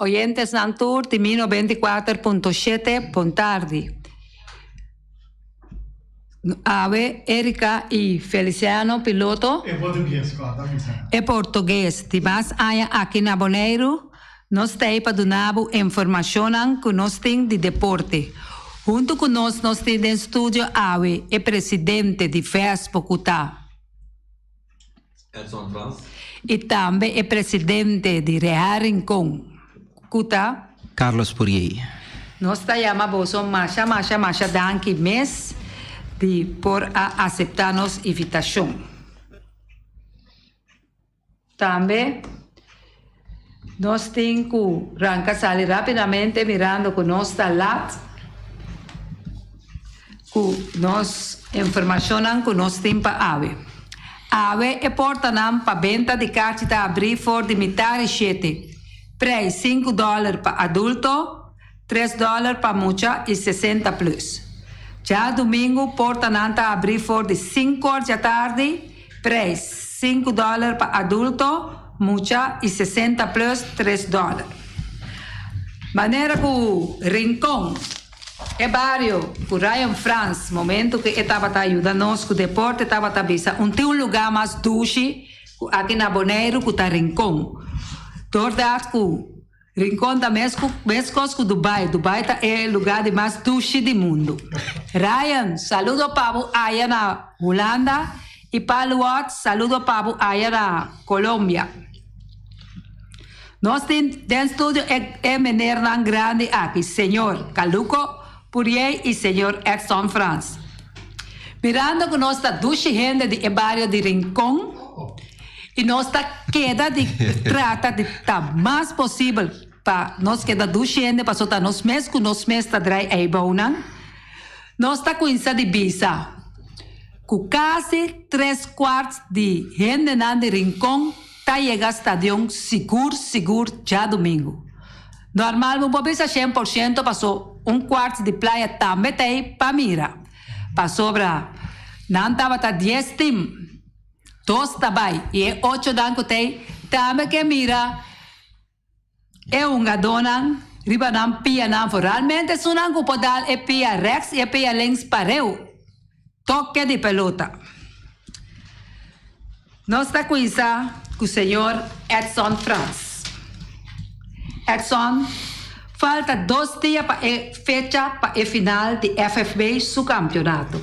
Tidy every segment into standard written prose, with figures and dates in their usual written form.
oyentes ng tour de 94.7 Pontardi. Ave, Erika e Feliciano, piloto. É português, claro. É português. Mas aqui na Bonaire, nós temos para dar informação que nós temos de deporte. Junto com nós temos no estúdio Ave, é presidente de FESPO Cutá. Edson Franz. E também é presidente de Real Rincón Cutá. Carlos Purier. Nós chamamos Masha, danke mes por aceitar-nos invitação. Também nós temos que arrancar rapidamente mirando com nossa lat, com nossa informação que nós temos para a AVE. A AVE é porta-nam para venda de cartas de abrir for de metade 7. Preço $5 para adulto, $3 para mucha e 60 plus. Já domingo, porta-nam para abrir for de 5 horas da tarde, preço $5 para adulto, mucha e 60 plus $3. Maneira que o Rincón é barrio que Ryan France, momento que estava ajudando-nos com o deporte, estava a tem um lugar mais duche aqui na Bonaire que está Rincón. Verdade que Rincón da mesma coisa que Dubai. Dubai é o lugar de mais duche do mundo. Ryan, saludo para aí na Holanda e para o saludo para aí na Colômbia. Nós temos dentro do estúdio é menino grande aqui, senhor Caluco Purier e senhor Edson Franz. Mirando que nós está duas gente de barrio de Rincón e nós está queda de trata de estar mais possível para nós queda duas gente para soltar nós mesmos que nós mesmos está drai aí bonan. Nós está com isso de visa. Com quase 3/4 de gente de Rincón está chegando ao estádio seguro já domingo. Normal, não pode ser 100%, passou 1/4 de praia também tem para mira. Passou para, não estava 10 times, 2 também, e 8 danco tem, também que mira, é dona, riba não pia não, realmente se não pode dar é pia rex e é pia links pareu, toque de pelota. Nós está com isso, com o senhor Edson Franz. Edson, falta 2 dias para a fecha para a final de FFB su campeonato.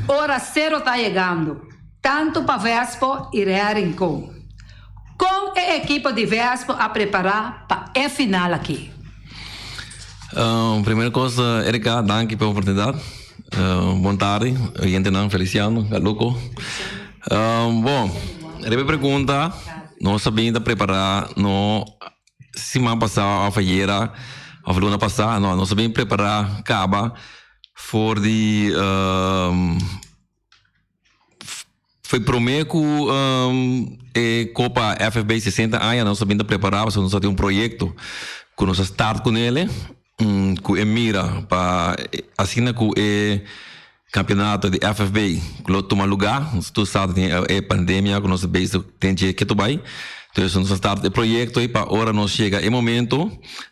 Hora 0 está chegando, tanto para Vespo e Real Rincón. Com a equipe de Vespo a preparar para a final aqui. Primeira coisa, Erika, danke pela oportunidade. Boa tarde, gente não, Feliciano, Galuco. Bom, a pergunta, nós sabemos preparar no semana passada, a feira, a luna passada, nós sabemos preparar Caba for de foi prometo Copa FFB 60 anos, nós sabemos preparar, nós temos projeto que nós start com ele, que mira para assinar com o campeonato de FFB, que toma lugar, tu sabe é pandemia, que nós temos que Dubai. Então, nós estamos o projeto e para agora nós chega o momento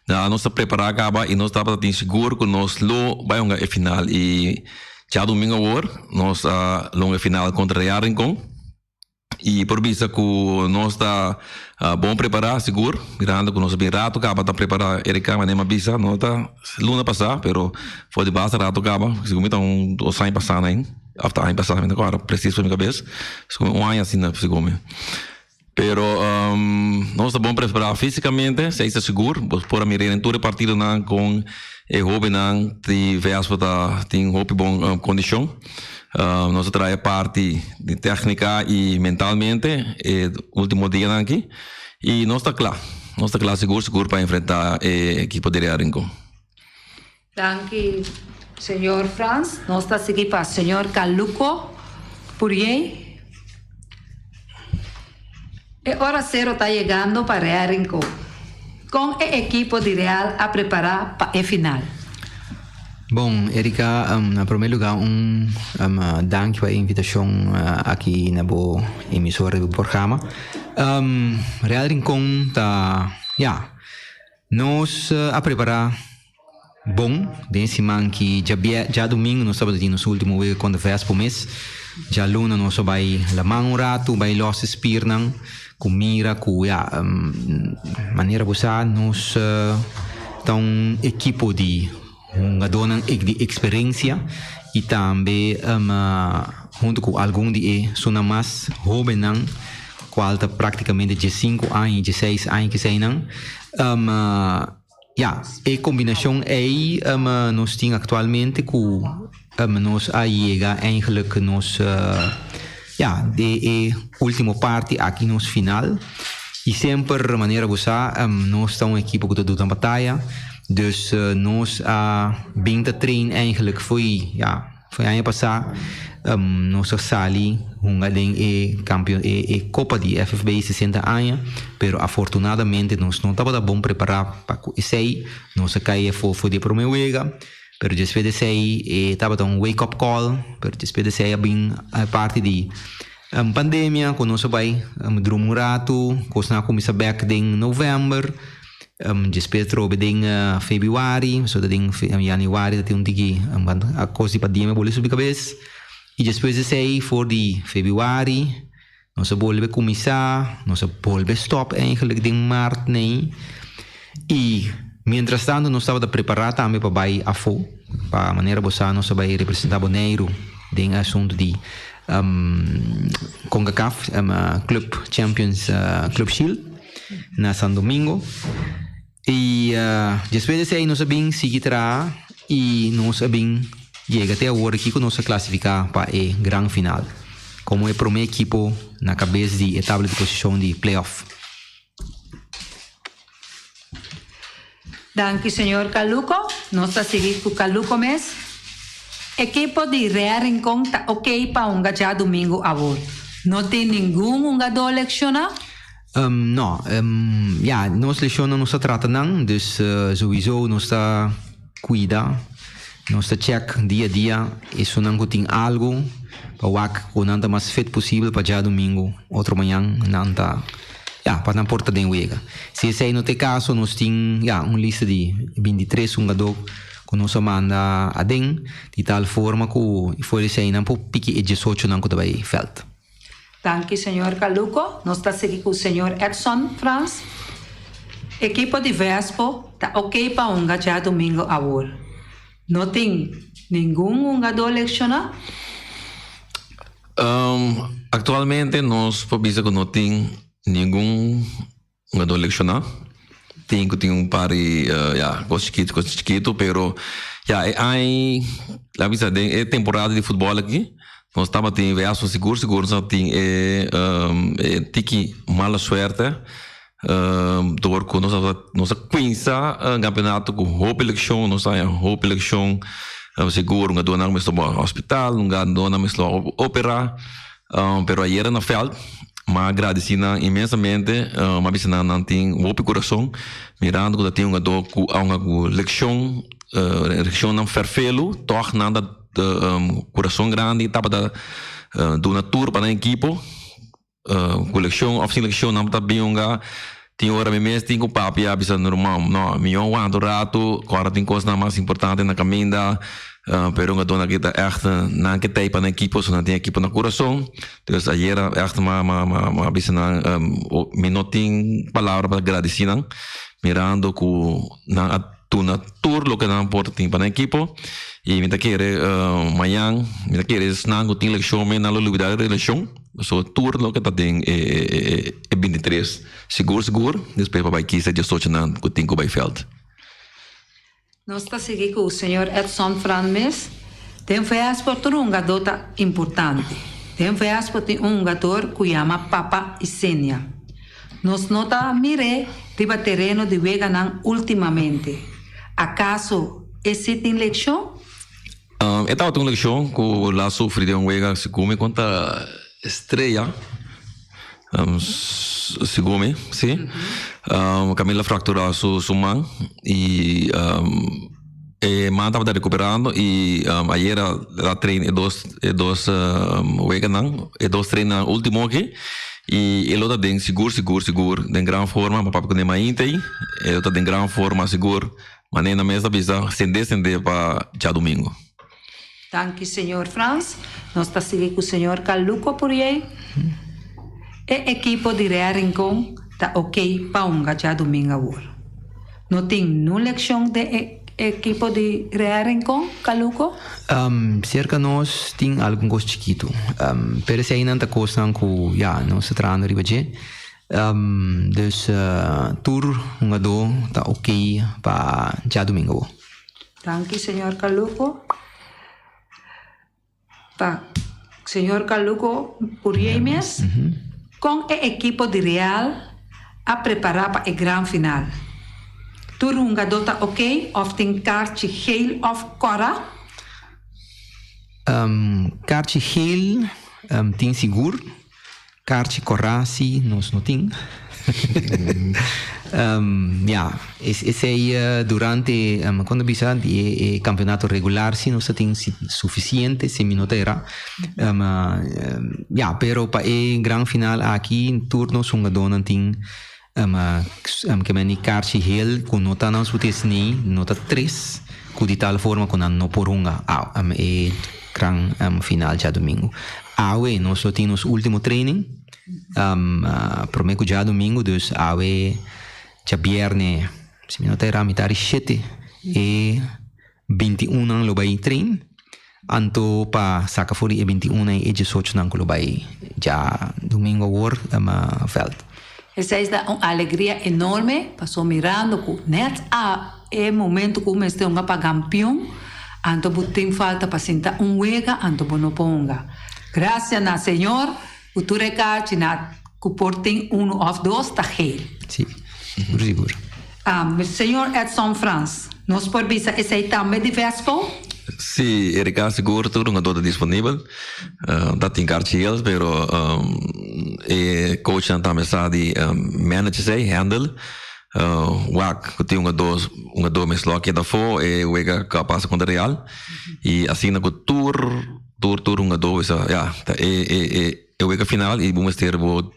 da nossa preparar acaba e nós estamos seguro que nós lo vai a final e já domingo agora nós longa final contra Real Rincón e por vista que nós está bom preparar seguro mirando que nós bem rato acaba tá preparar Erika mas nem visa não está luna passar pero foi de base rato acaba seguro então o sai passar né after aí passar agora preciso para minha cabeça seguro ano assim na seguro pero nós estamos bom preparar fisicamente, se está seguro, por mirar em todo partido com o hobby de Vespa tem hobby bom condição. Nós trabalhamos parte de técnica e mentalmente, último dia aqui, e nós está claro, seguro para enfrentar a equipe de Real Rincón. Danke, senhor Franz. Nós está seguindo para o senhor Caluco Purier. A hora 0 está chegando para Real Rincón, com a equipe de Real a preparar para a final. Bom, Erika, na primeiro lugar, dank pela invitação aqui na boa emissora do programa. Real Rincón está, Nós a preparar bom, desse man que já domingo nós estamos no nosso último week quando fez por mês. Já luna nós vai lamar rato, vai los espirnang, com mira, com maneira boa nós tão equipo de dona de experiência e também junto com algum de sona mais jovem qual está praticamente de 5 anos, de 6 anos que sei não. A combinação aí nós temos atualmente com nós aí eigenlijk nós de última parte aqui nos final e sempre de maneira boa nós estamos uma equipe que doet een batalha dus nós bem de trein eigenlijk foi ano passado nós sali campeão Copa de FFB 60 anos pero afortunadamente nós não estava bom preparado para isso aí nós caía foi de primeira vez pero depois desse aí estava um wake up call pero depois desse aí bem a parte de pandemia quando nós vai durante rato quando nós começa back em novembro depois trobe em februário so dat em januário tem digi a coisa de pandemia boleh subir cabeça e depois desse aí for de februário nós volve começar nós volve stop eigenlijk em março nem e mientras tanto nós estava preparado também para vai a fo para maneira boa nós vai representar Bonaire em assunto de CONCACAF Club Champions Club Shield na São Domingo e depois desse aí nós bem seguir e nós bem chega até a hora que nós classificar para a grande final como é para o meu equipo na cabeça de etapa de posição de playoff. Danke, senhor Caluco. Nós estamos seguindo com o Caluco mês. Equipo de Real Rincón está ok para já domingo agora. Não tem nenhum jogador lecionado? Não. Nós lecionamos, não se trata não. Dus sowieso nós está cuida, nós está check dia a dia. E se não tem algo para o não mais fit possível para já domingo, outro manhã não está. Para não porta de wega. Se esse aí não tem caso, nós temos uma lista de 23 jogadores que nós manda a den de tal forma que foi esse aí não pode pique 18 não que vai felt. Danke, senhor Caluco. Nós está seguindo com o senhor Edson Franz. Equipo de Vespo está ok para já domingo agora. Não tem nenhum jogador lecionado? Actualmente nós podemos que não tem nenhum jogador lecionado. Tem par coisa chiquito, pero é temporada de futebol aqui. Nós estamos tendo seguro nós tem tiki mala suerte. Porque nós pensa campeonato com roupa eleção, nós tem roupa eleção seguro, não dona mais no hospital, não dona mais no opera, pero ayer na veld. Mas agradecendo imensamente, uma vez não tem o coração, mirando que tem uma leção, leção não ferfelo, torna coração grande, estava da uma tour para a equipe, coleção, oficina leção não está bem tem hora mesmo tem com papi a bisa normal, não, milhão quanto rato, agora tem coisa mais importante na caminha. Pero nga dona kita echt na kita para na equipo so na tem equipo na coração dus ayer echt ma bisa na minuting palavra para agradecer mirando ku na tuna tour lo que na porta tem para na equipo e me querer amanhã me querer snang tem leção me na lubida relação so tour lo que tá tem 23 seguro depois para vai que se 18 na ku tem ko by veld. Nós estamos seguindo com o senhor Edson Franmes. Tem um jogador importante. Tem um jogador que chama Papa Isenia. Nós nota mire riba terreno de Veganan ultimamente. Acaso existe leção? Estava uma leção que lá sofre de Vega se come contra estreia. Segume, sim. Camila fracturou sua mão e manda para recuperando e ayer ela treina dois Vega não, dois treina último aqui E ele está em seguro, em grande forma, para poder mais intei. Ele está em grande forma, seguro. Mas nem na mesa bisa descender para já domingo. Dank u, senhor Frans. Nós está seguindo com o senhor Caluco por aí. E equipo de Rea Rincón está ok para já domingo agora. Não tem nenhuma leção de equipo de Rea Rincón, Caluco? Cerca nós tem algum coisa chiquito. Pero se ainda está coisa com, nós se treinando riba je. Dus tour do tá ok para já domingo. Dank u, senhor Caluco. Tá, senhor Caluco, por aí mesmo, com o equipo de Real a preparar para o grande final. Tour tá ok? Of tem kaartje geel of cora? Kaartje geel tem seguro. Kaartje cora sim, nós não tem. Esse aí durante quando bisa o campeonato regular sim nós tem suficiente se minutera. Pero para o grande final aqui em turno sunga dona tem que meni kaartje geel com nota não sutesni nota 3 com de tal forma com não porunga e grande final já domingo. Nós só temos último training. Prometo já domingo, dus já viernes, se me notera, mitad 7 e 21 lo vai trein. Anto pa saca fori e 21 e 18 não lo vai já domingo war veld. Essa é uma alegria enorme, passou mirando que net momento que o mestre é para campeão, anto tem falta para sentar wega, anto não ponga. Graças a Senhor, o turecar na cuporting 1 of 2 tá geel. Sim, seguro. Senhor Edson Franz, nós por bisa esse aí também de Vespo? Sim, Erika seguro tudo não está disponível. Tá tem cartilhas, pero coach também sabe manage sei, handle. Que tem uma dose mesmo que da fo e o ega capaz com o Real e assim na tour uma dose eu ega final e vamos ter o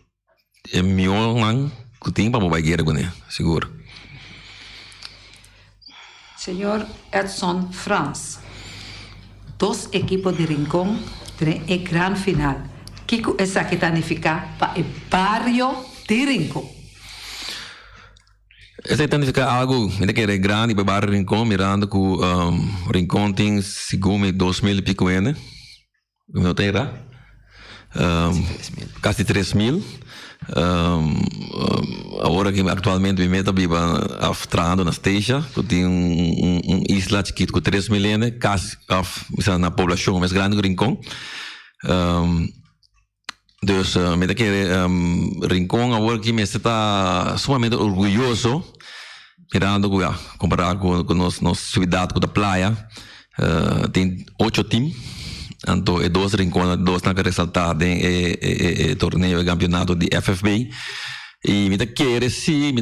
melhor lang que tem para vai guerra com ele seguro. Senhor Edson Franz, dos equipos de Rincón têm a grande final. Que essa que significa para o barrio de Rincón? Essa significa algo que é grande para o barrio Rincón, mirando que Rincón tem segundo 2.000 e pico anos. Não tem lá? Quase 3.000. Agora que atualmente me está treinando na Esteja, que tem isla chiquita com 3.000 anos, quase na população mais grande do Rincón. Dus me da que Rincón agora que me está sumamente orgulhoso mirando comparado com nossa cidade, com a praia, tem 8 times, então é 2 Rincón, 2 na que ressaltar em torneio e campeonato de FFB e me da que sim,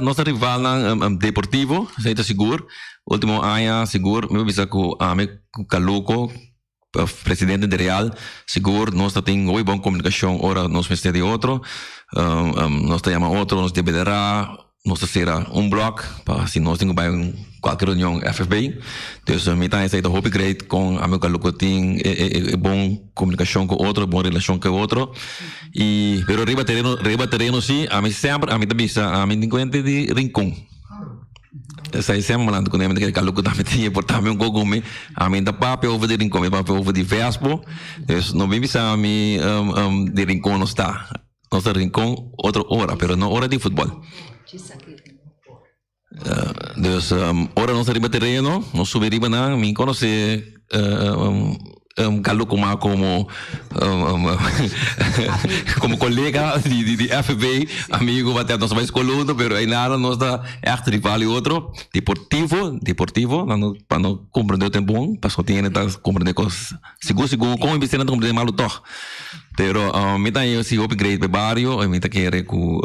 nossa rival na Deportivo, seja seguro, último ano seguro, me bisa com Caluco presidente de Real, seguro, nós temos uma boa comunicação, ora nós vamos de outro, nós temos outro, nós deverá, nós será bloco, para se nós temos qualquer reunião FFB, então me está essa hope great com a meu caluco tem boa comunicação com outro, boa relação com outro, e pero riba terreno sim, a mim sempre, a mim também a mim tem de Rincón. Essa é sempre falando com ele, que caluco também tinha portar-me cogume, a mim da papel over de Rincón, papel over de Vespo, então não me bisa a mim de Rincón não está, nossa Rincón outra hora, pero não hora de futebol. Ora nossa riba terreno, nós subiriba na, me conhece caluco mais como colega de FB, amigo, até nós mais coludo, pero aí nada, nós da echt rival e outro, deportivo, para não compreender o tempo bom, para só tinha que compreender coisas, seguro, como investir não compreender mal o toque, pero me tá esse upgrade para barrio, me tá querer com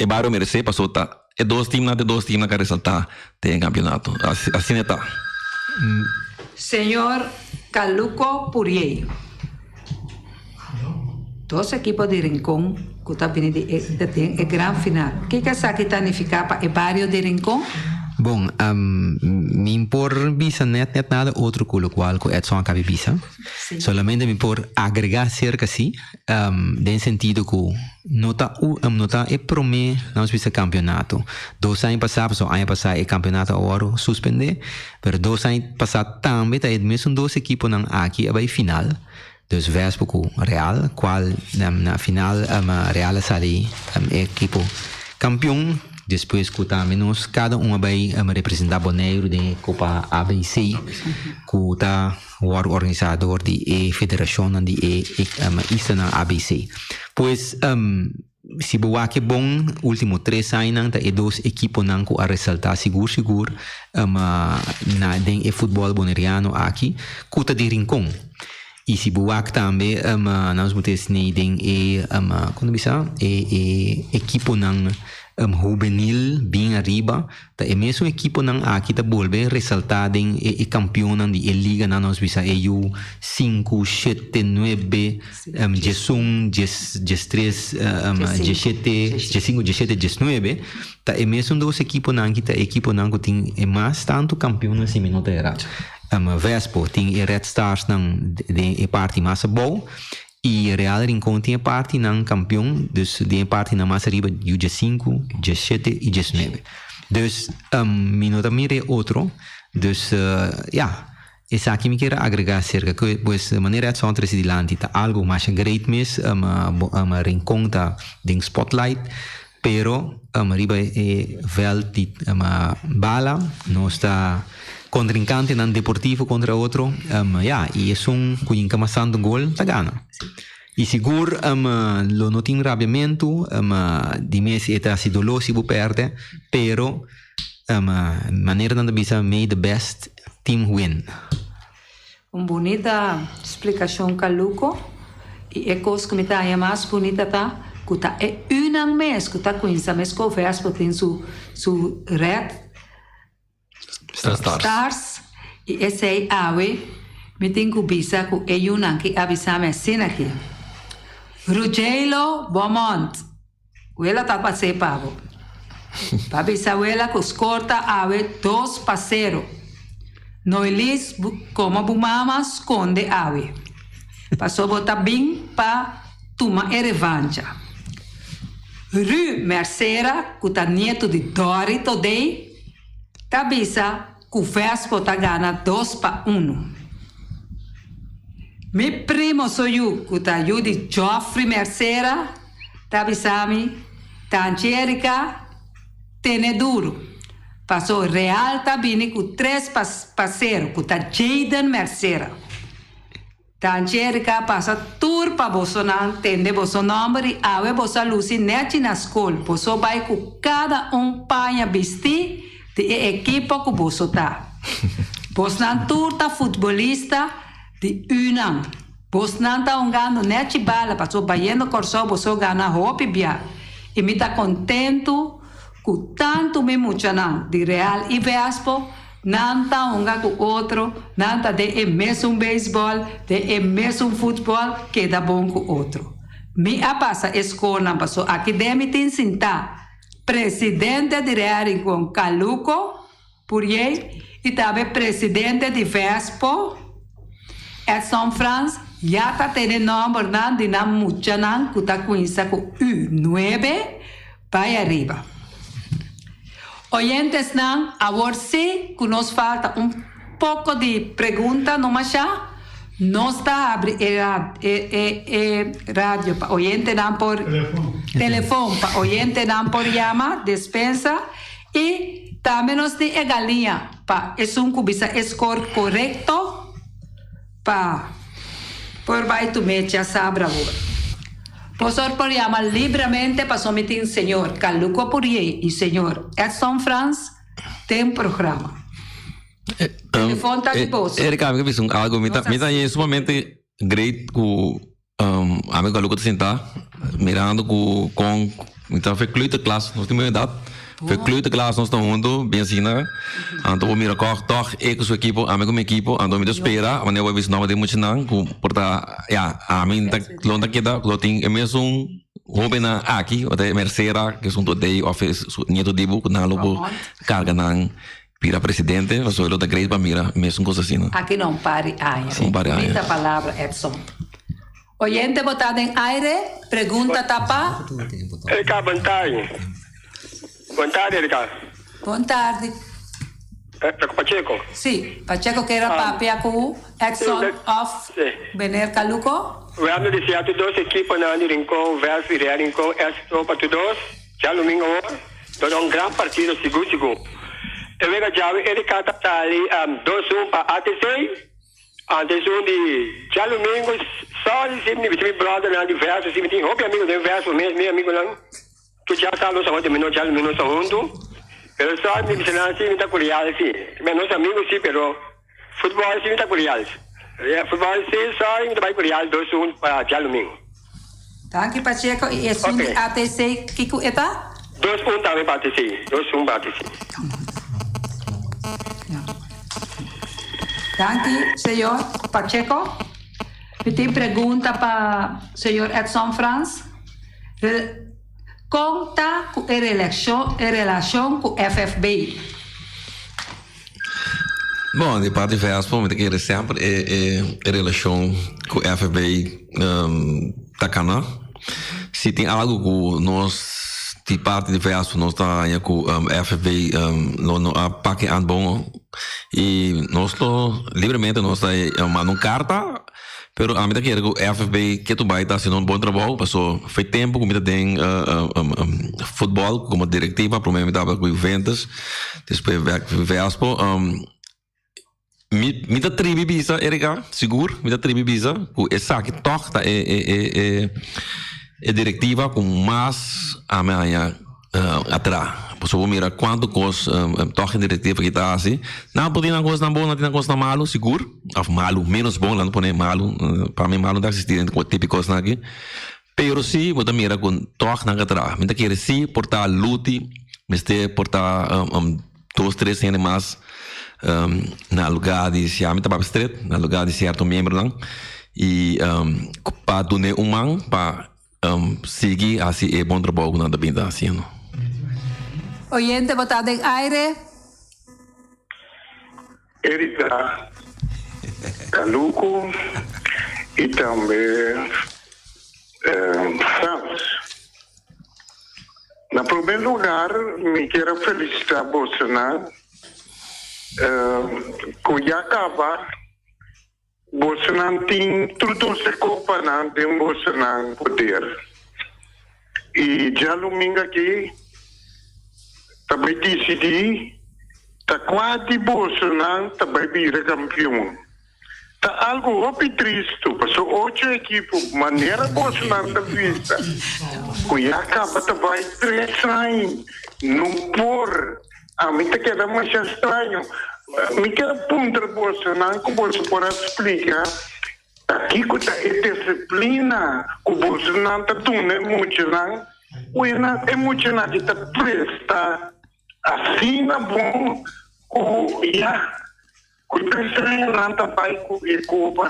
barrio merece, passou tá, é 2 times na que ressaltar tem campeonato, assim está. Senhor Caluco Purieiro. dos equipos de Rincón que también de gran final. ¿Qué es que significa para el barrio de Rincón? Bom, me por visa net nada outro com o qual com Edson cabe visa. Solamente me por agregar cerca assim, em sentido que nota é promê não visa campeonato. 2 anos passados, ano passado o campeonato agora suspender, mas 2 anos passados também tá mesmo 2 equipos não aqui vai final. Dus Vespo com Real, qual na final Real sali equipo campeão. Depois que menos cada vai representar Bonaire de Copa ABC, que está o organizador de federação de isso na ABC. Pois se boa que bom último 3 anos tá 2 equipos não que a ressaltar seguro na den futebol boneriano aqui, que está de Rincón. E se boa que também nós vamos ter den como bisa equipo não juvenil bem arriba, tá é mesmo equipo não aqui tá volver ressaltar em campeão de liga na nós bisa EU 5, 7, 9, 11, 13, 17, 15, 17, 19, tá é mesmo 2 equipos não que tá equipo não que tem mais tanto campeão assim minuto era. Vespo tem Red Stars não de parte mais boa. E Real Rincón tem parte não campeão, dus tem parte na mais arriba de 5, 17 e 19. Dus minuto mire outro, dus essa aqui me quer agregar cerca que pois de maneira é só de lanti tá algo mais great miss Rincón tá em spotlight, pero arriba é veld bala não está contrincante nan Deportivo contra outro, e é que camasando gol, tá gana. E seguro, lo não tem rabiamento, de mês é se dolor se você perde, pero maneira não bisa make the best team win. Bonita explicação, Caluco, e é coisa que me tá mais bonita tá, que tá é mês que tá com isso, mês que o Vespo tem su red Stars. E esse aí, me tem que bisa que é que avisa-me assim aqui. Ruggiero Beaumont. Ela tá para ser pago. Para avisar ela que os corta 2-0. Noilis como bumama esconde passou botar bem para tomar a revanche. Rue Mercera, que tá nieto de Dori today, Tabisa, que o Vespo tá ganha 2-1. Meu primo sou eu, que tá eu de Joffrey Mercera, Tabisami, Tangerica, Teneduro. Passou Real Tabini com 3-0, que tá Jaden Mercera. Tangerica passa tour para Bolsonaro, entende vosso nome, e vossa luz net na escola. Você vai com cada panha vestir de equipa que você tá. Você não turta futebolista de Unam. Você não tá jogando net bala, para você baiano corso, você ganha roupa bia. E me tá contente com tanto me muchanan de Real e Vespo, não tá jogando com outro, não tá de mesmo beisebol, de mesmo futebol, que dá bom com outro. Me passa escola, passou aqui deve tem sentar presidente de Real com Caluco, por aí, e também presidente de Vespo, Edson Franz, já está tendo nome de na muchanan, que está com isso com U9, para arriba. Oyentes não, agora sim, que nos falta pouco de pergunta, não mais já? Nós está abre rádio para oyente não por telefone para oyente não por chama, dispensa e também nós tem a galinha para cubisa score correto para por vai tu mecha sabra agora. Posor por chamar livremente para someter o senhor Caluco Purier e senhor Edson Franz tem programa. Telefone está de bolsa. Erika, amiga, fiz algo me tá sumamente great com amigo Caluco te sentar mirando com então foi clube de classe, nós temos idade. Verkleurde klas nós estamos juntos, bem assim, né? Então o mira corre, toch, eu com o equipo, a mim com o equipo, então me espera, mas eu vou ver se não tem muito não, porta, a mim tá longe queda, eu tenho mesmo Robin aqui, até Merceira, que são todos office, nieto dibo, na lobo carga na pira presidente, eu sou o da grande para mira, mesmo coisa assim, né? Aqui não pare aia. Não pare aia. Muita palavra, Edson. Oyente botado em aire, pergunta tapa. Erika, boa tarde. Boa tarde, Erika. Boa tarde. Pacheco. Sim, Pacheco que era papia com Edson of Bener Caluco. Vamos dizer a todos equipos na Rincón, versus Real Rincón, esto para todos. Já domingo, todo grande partido, seguro. Eu vejo já Erika está ali 2-1 para ATC. Antes de já domingo, só de meu brother na diversos, se tem roupa amigo de verso, meu amigo não. Tu já sabe nós vamos terminar já domingo junto. Pero só me ensinar assim muita curiosidade sim. Meus amigos sim, pero futebol sim muita curiosidade. Futebol sim só muito mais curiosidade 2-1 para já domingo. Tanque Pacheco e é de ATC Kiko eta? 2-1 também para ATC, 2-1 para ATC. Danke, senhor Pacheco. Eu tenho pergunta para o senhor Edson Franz. Conta com a relação com o FFB. Bom, de parte Vespa, me querer sempre é relação com o FFB Takana. Se tem algo com nós, de parte de Vespa, nós está com o FFB no paque an bom e nós livremente nós está mandando carta. Pero a mim que o FFB que tu vai estar fazendo bom trabalho, passou foi tempo que me tem futebol como diretiva, primeiro me dava com Juventus, depois Vespa, me dá tribo bisa, Erika, seguro, me dá tribo bisa, com essa que toca é diretiva com mais a minha atrás. Você vai mirar quanto coisa toca diretiva que está assim. Não pode na coisa boa, não tem coisa malo, seguro. Malo, menos bom, lá não pode malo. Para mim, malo não existir com típico coisa aqui. Pero se você mirar com toca na atrás, me quer se portar lute, me este portar 2-3 anos mais na lugar de se a mim tá estreito, na lugar de certo membro lá e para donar man para seguir assim é bom trabalho na vida assim, não? Oyente botado em aire. Erika Caluco e também Franz. Na primeiro lugar, me quero felicitar Bolsonaro que já acaba. Bolsonaro tem tudo se culpa de Bolsonaro poder. E já domingo aqui também decidi tá quase Bolsonaro também vira campeão. Tá algo muito triste, passou 8 equipes, maneira Bolsonaro da vista. Que acaba também 3 anos, não por. A mim tá querendo mais estranho. Me quero ponto Bolsonaro que Bolsonaro explica. Aqui que tá a disciplina que Bolsonaro tá tão emocionado. O emocionado que tá presta. Assim é bom, o terceiro também com culpa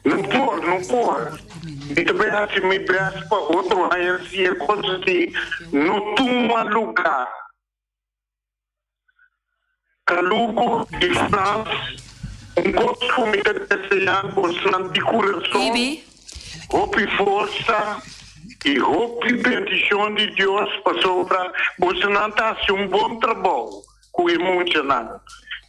não pode. E também assim me peço para outro aí se é coisa que não toma lugar. Caluco e Franz, gosto comigo de desejar Bolsonaro de coração, hope força. E hope bendição de Deus para sobre Bolsonaro está fazendo bom trabalho com emocionado.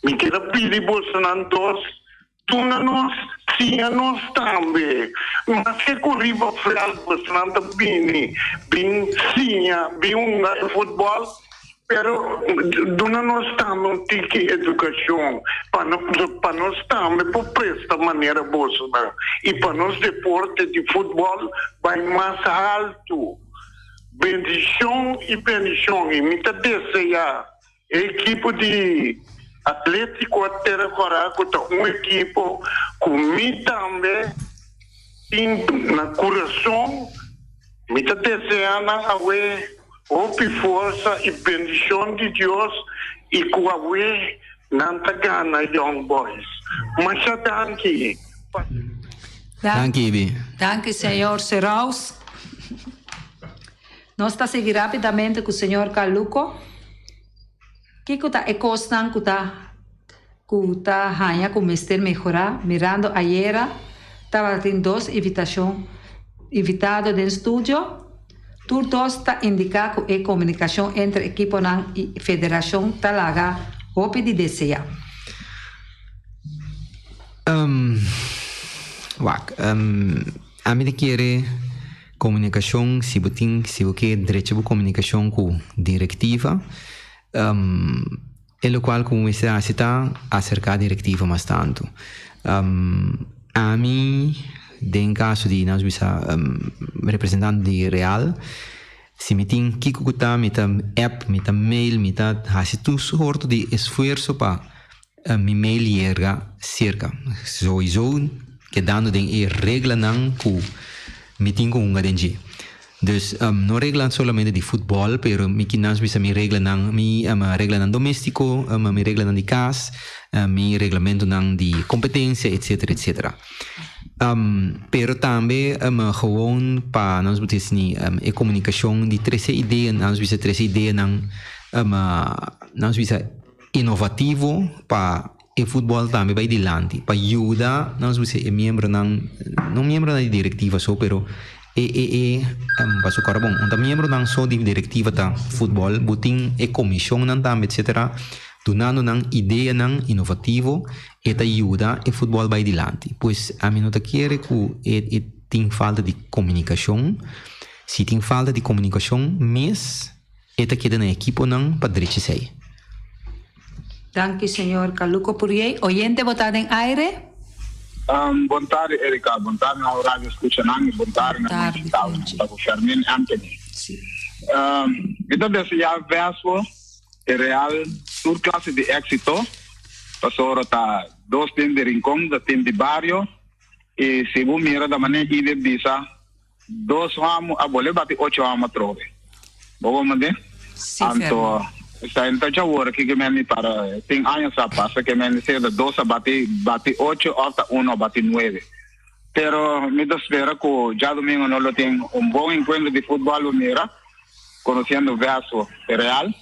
Me quero pedir Bolsonaro tu nós, sim, nós também. Mas que corriva para Bolsonaro também, bem sim, bem futebol. Pero dona nós também tem que educação para nós também por esta maneira Bolsonaro e para nós deporte de futebol vai mais alto bendição e me está desejar a equipe de Atlético Terra Coraco tá equipe comigo também na coração me está desejando hope e força e bendição de Deus e Kuawe nanta gana Young Boys. Mas já danke. Danke, Ibi. Danke, senhor Seraus. Nós está seguir rapidamente com o senhor Caluco. Que está é costan que tá hanya com mister melhorar, mirando ayer estava tendo 2 invitados no estúdio. Todos está indicar que a comunicação entre equipo e federação está lá, hope de desejar. A mim quer comunicação, se você quer direito de comunicação com diretiva, e o qual começa a citar acerca da diretiva mais tanto. A mim, em caso de nós representante de Real, se me tem que cutar, me tá app, me tá mail, me tá hasi tu sorto de esforço para me mail chega cerca. Sowieso que dando den regra não que me tem com uma dengue. Dus não regla solamente de futebol, pero mi kinas bisa mi regla nang regla nang doméstico, mi regla nang de casa, mi reglamento nang de competência, etc, etc. Pero também gewoon pa nós botes ni e comunicação de 13 ideias, nós bisa 13 ideias nang nós bisa inovativo pa e futebol também vai dilante, pa ajuda nós bisa e membro nang não membro na diretiva só, pero passo cara bom, um membro não só de diretiva da futebol, buting e comissão não também, etc. Donando não ideia não inovativo e te ajuda e futebol vai dilante. Pois a mim não te quer que tem falta de comunicação. Se tem falta de comunicação, mas te queda na equipe não para direito sei. Danke, senhor Caluco Purier. Oyente votado em aire? Boa tarde, Erika. Boa tarde, na rádio escucha nang. Boa tarde, na está com Fermin Anthony. Então, desejar verso real, toda classe de éxito. Passou a 2 times de Rincón, 2 times de Barrio. E se você mira da maneira que bisa 2 ramos a bola bate 8 ramos a trove. Vamos mandar? Então, está em touch agora que me para tem anos a passa que me dice de 2 bate 8 hasta 1 bate 9. Pero me espera que ya domingo no lo tengo bom encuentro de fútbol mira conociendo verso real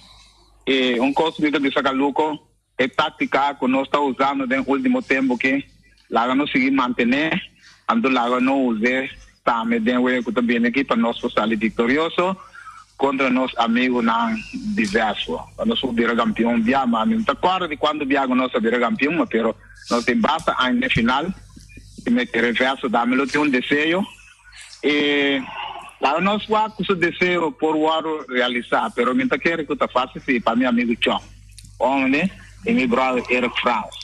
e costo de sacar lucro e tática que nós está usando no último tempo que lá não seguir manter ando lá não usar também den que também aqui para nós sair vitorioso contra nossos amigos não diversos. Nós somos campeão, mas não está claro de quando viago nós somos campeão, mas nós temos basta ainda final e me reverso dá-me um desejo e lá nós vamos com esse desejo por realizar, mas me está querendo que está fácil para meu amigo John, onde e meu brother Eric France.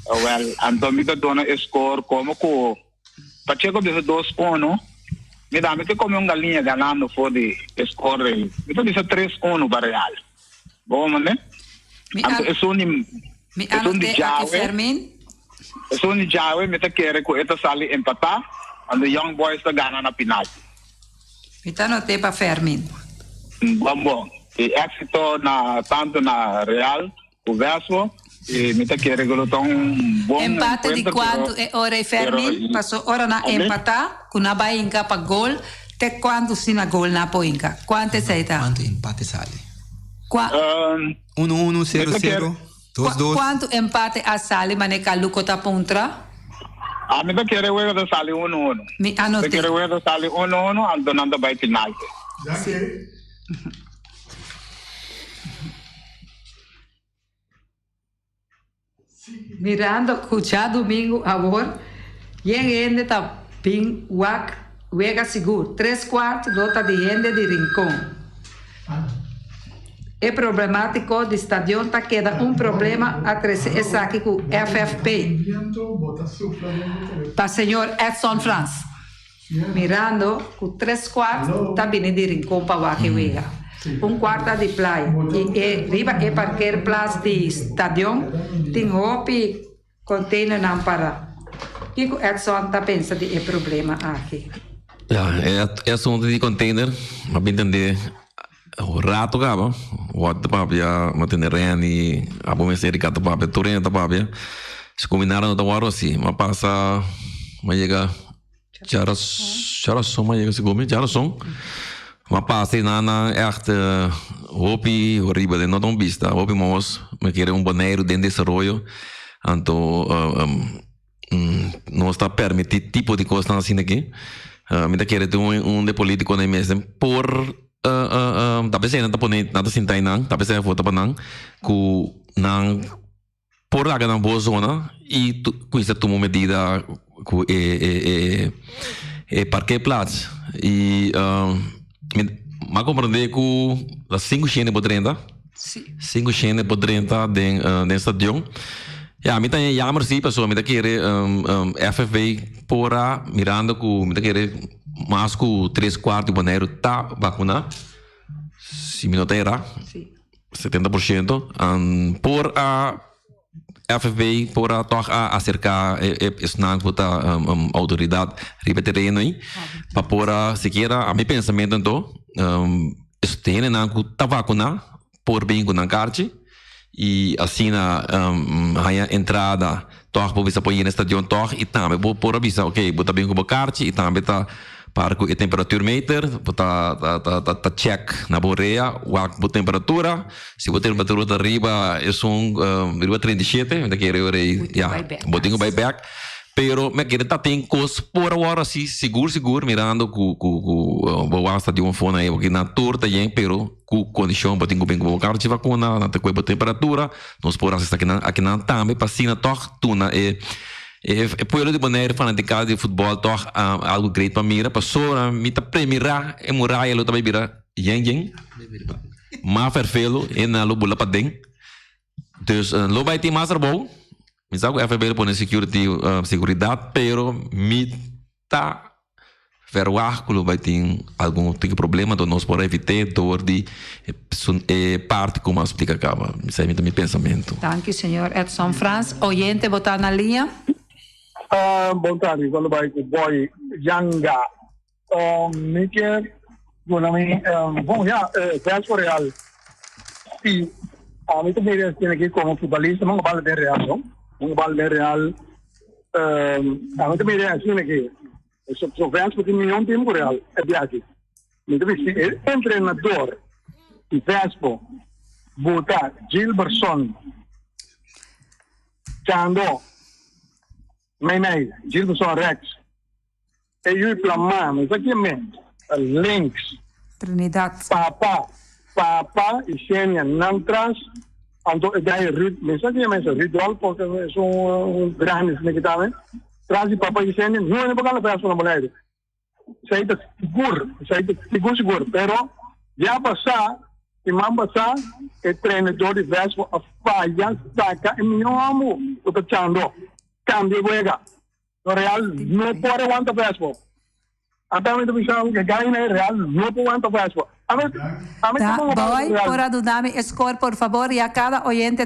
Well, então me está dando score como que para chegar a 2-1. Me dá que como galinha ganhando for de score. Então isso 3-1 para Real. Bom, né? Então é um de Jawe. É um de Jawe, me tá querendo que esta sali empatar, and the Young Boys está ganhando na penalti. Me tá noté para Fermin. Bom. E éxito tanto na Real, o verso, e me tá querendo que lo bom empate de quanto é hora e Fermin, passou hora na empatar, com a bainca para gol, até quando se na gol na poinca. Quanto é saída? Quanto empate sale? 1-1, 0-0, 2-2. Quanto empate a sale, mas Caluco tá contra? A mim tá querendo que da sale 1-1. Me anotei. Tá querendo que da sale 1-1, ando nanda vai penalti. Mirando, já domingo, agora, e ainda está bem, wega seguro, 3/4 dota de gente de Rincón. É problemático de estádio, tá queda problema a crescer essa aqui com FFP. Para o senhor Edson France. Mirando, com 3/4 tá vindo de Rincón para o wega. 1/4 de praia e riba e parqueiro place de estádio tem hopi container não para que o Edson está pensando de problema aqui Ja, é assunto de container, mas bem entender rato gaba, wat de papia, matenereni, abo mes erika de papia, torrent de papia. Se combinaram da waro assim, mas passa, mas chega, já som, mas chega se come, já som. Mas passa na echt hopi horrível, de não vista, hopi mas querer boneiro dentro desse rollo, então não está permitido tipo de coisa assim aqui. Me da querer ter de político na mesa por tapi saya nanti pun nanti sintai nang, tapi saya foto panang, ku nang por lá na boa zona e com isso tomou medida ku parqueplaats e mas compreender ku las 5 chene por 30, 5 chene por 30 den stadion. Ja, me tem jammer sim, pessoal, me da querer FFV pora mirando ku me da querer mas ku 3/4 de janeiro tá vacuna. Se me não terá, 70%. Por a FFV, por a toch a acercar snang puta autoridade riba terreno aí, para por a sequer a meu pensamento então, estene na ku tá vacuna por bem com na carte e assim na a entrada toch por visa por ir no estadion toch e também por avisa, ok, bota bem com a carte e também tá para que a temperatura meter, tá check na boreia, a temperatura, se a temperatura da riba é riba 37, daqui é botinho buyback, pero me querer tá tem cos por hora assim seguro mirando com boa estadion fone aí, porque na torta aí, pero com condição botinho bem com carro de vacuna, na temperatura, nós por aqui na também passina toch tuna pueblo de Bonaire fanática de futebol toch algo great para mira pessoa mita premira e muraya lo também vira yang mas vervelo e na lo bula padeng dus lo vai ter mais bom mas algo FBL põe seguridade pero mita verwaarkulo vai ter algum tipo de problema do nós por evitar dor de parte como a explica acaba isso é meu pensamento. Danke senhor Edson Franz, oyente botar na linha. Boa tarde, quando vai com o boy Yanga, me quer, bom, já, Vasco Real, e a mim também tem aqui como futebolista, não vale bem Real, não, não vale bem Real, a mim também é assim aqui, só Vasco tem milhão de Real, é de aqui, então se é treinador e Vasco botar Gilberson, Chando May, Gilberson Rex. E eu plama, mas aqui mesmo. Links. Trinidad. Papa e Xenia Nantras. Ando daí mas aqui mesmo ritual porque são grandes que tá, né? Traz Papa e Xenia, não é para fazer uma mulher. Saída seguro, pero já passar e passar e treinador de Vasco a falha saca e meu amo o tachando. Cambio juega. Lo Real no puede aguantar fastball. Hasta me dijeron que gana Real no puede aguantar fastball. Boy, por adunami score, por favor, y a cada oyente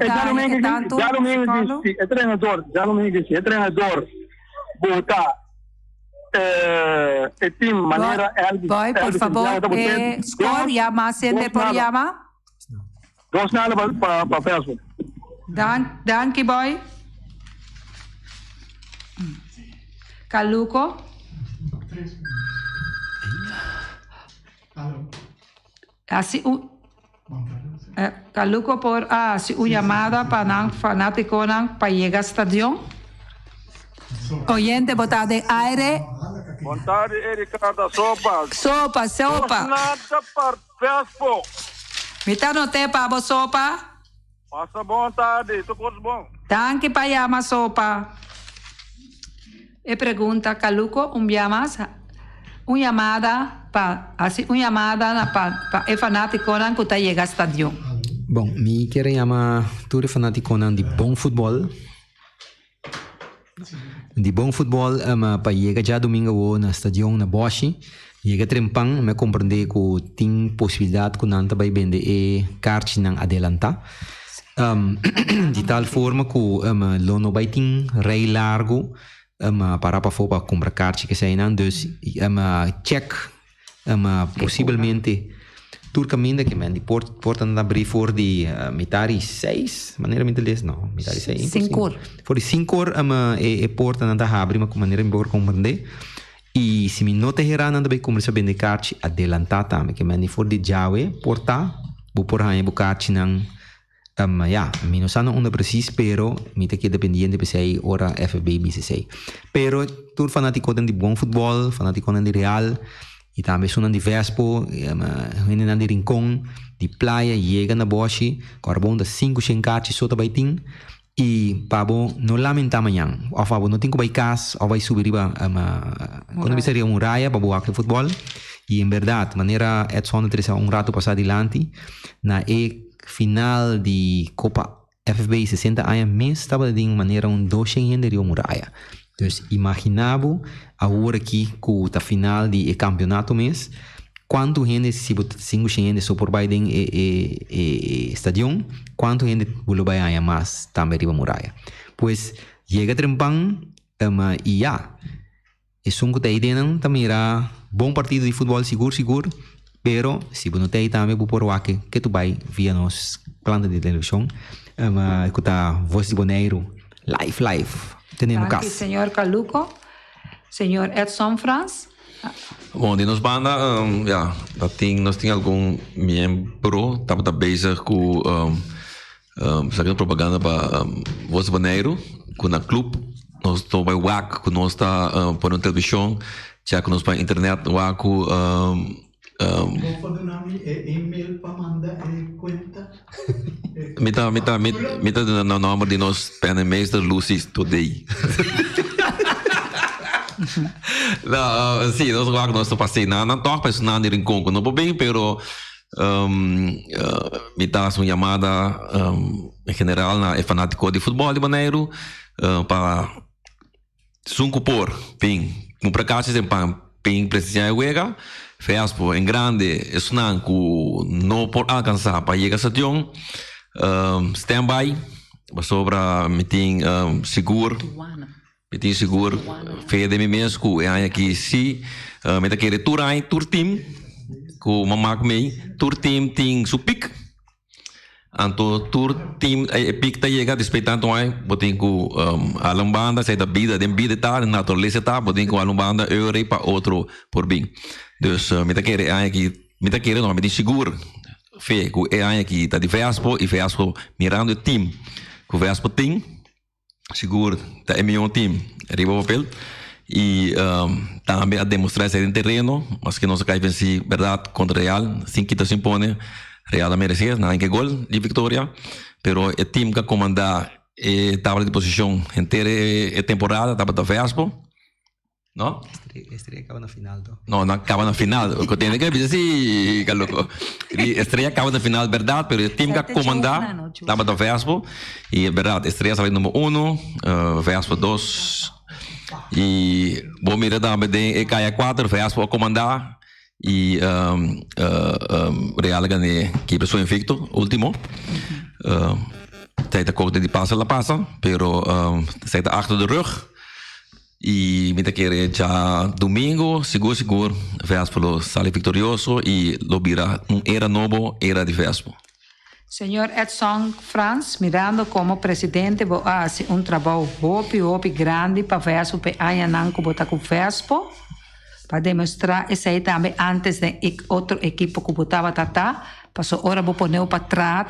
tanto. Ya lo mismo dice, el treinador vota el team manera Boy, por favor, score, llama, siente por llama. 2-0 para fastball. Danke, boy. Caluco. Así Caluco por así una llamada para fanático para llegar al estadio. Oyente botar de aire. Boa tarde, Erika da Sopa. Sopa. Nada para Vespo. Me tá no te para sopa. Passa boa tarde, tu coisa bom. Danke para llamar sopa. E pergunta Caluco uma chamada para o fanático que está chegando ao estádio. Bom, me quero chamar todo fanático de bom futebol. De bom futebol, para chegar já domingo no estádio na Bosch, chega trempang, me compreender que tem possibilidade que não vai vender e cartas não adelantar. De tal forma que não vai ter rei largo para comprar cartas que saem, dus check possivelmente turcamente que men die portan da brief voor die mitari 6 maneira me lees não mitari 6 5 voor die 5 portan da abrir uma maneira me bor compreender e se me não te herana da bem começar bem de carte adelantar também que men die voor die jawe porta bu por hanya bu carte nang ja, mi no sanno onda precis, pero mi te que dependiente PCI ora FB BCC. Pero tur fanatico di buon football, fanatico di Real, e também sono di Vespo, viene di Rincon, di Playa, llega na Boshi, carbon da 5 chencachi sota baiting, e pabo no lamenta amanhã. Ou pabo no tenho baicas, ou vai subir riba, quando vi seria muralha, pabo aquele futebol, e em verdade, maneira Edson Teresa rato passar adiante, na final de Copa FB 60 anos mês estava de maneira 200 de muralha. Dus imaginava agora aqui com a final de campeonato mês quanto gente se botar 500 só por Biden estadion, quanto gente bulu vai mais também de muralha. Pois chega trempang e já é só que a ideia também era bom partido de futebol seguro. Pero se você não tem também por aqui que tu vai via nos plantas de televisão, que tá voz de boneiro live temos caso. Senhor Caluco, senhor Edson Franz. Bom, de nos banda, nós tem algum membro tá bezig com fazendo propaganda para voz de boneiro, com na clube, nós tô vai WAC, que nós tá por na televisão, já que nós para internet WAC Vou nome e-mail para mandar conta. Mita no nome de nós penmeester Lucis Today. Não, sim, nós agora nós passei na toca personal de Rincon, não bem, pero mita uma chamada em geral na fanático de futebol de Maneiro para sunco por ping, um para cá se ping precisar juega. Vespo em grande, isso não não por alcançar para chegar a estação, standby, sobra meeting seguro, fé de mim mesmo, é aqui se me tá querendo tour team, com mamãe me, tour team tem supic, anto tour team pic tá chega despeitando aí, botem com a lombanda, sai da vida tá, natureza tá, botem com a lombanda, eu irei para outro por bem. Dus met de keren nog met die seguro. Fé, que é aqui tá de Vespo e Vespo mirando o time. Com Vespo team, seguro tá meu time, arriba o papel e também a demonstrar ser em terreno, mas que nós cai venci verdade contra Real, sem que se impone, Real a merecer, não que gol de vitória, pero o time que comanda estava de posição inteira a temporada, estava da Vespo. ¿No? Estrella acaba na final, ¿no? No, no acaba na final. O que tiene que decir, sí, Carlos. Estrella acaba na final, verdad, pero el team que comanda estaba da Vespo. Y verdad, Estrella sale número 1, Vespo 2. Y vos mira también de Caia 4, Vespo a comandar. Y Real gané, que pasó invicto, último. Zij de korte die passa la passa, pero zij de achter de rug. E me querer já domingo, seguro, Vespo sale vitorioso e lo vira era novo, era de Vespo. Senhor Edson Franz, mirando como presidente, faz trabalho hopi grande para Vespo, para Ayananco, botar com Vespo, para demonstrar isso aí também antes de outro equipe que botava tatá, passou hora vou pôr para trás.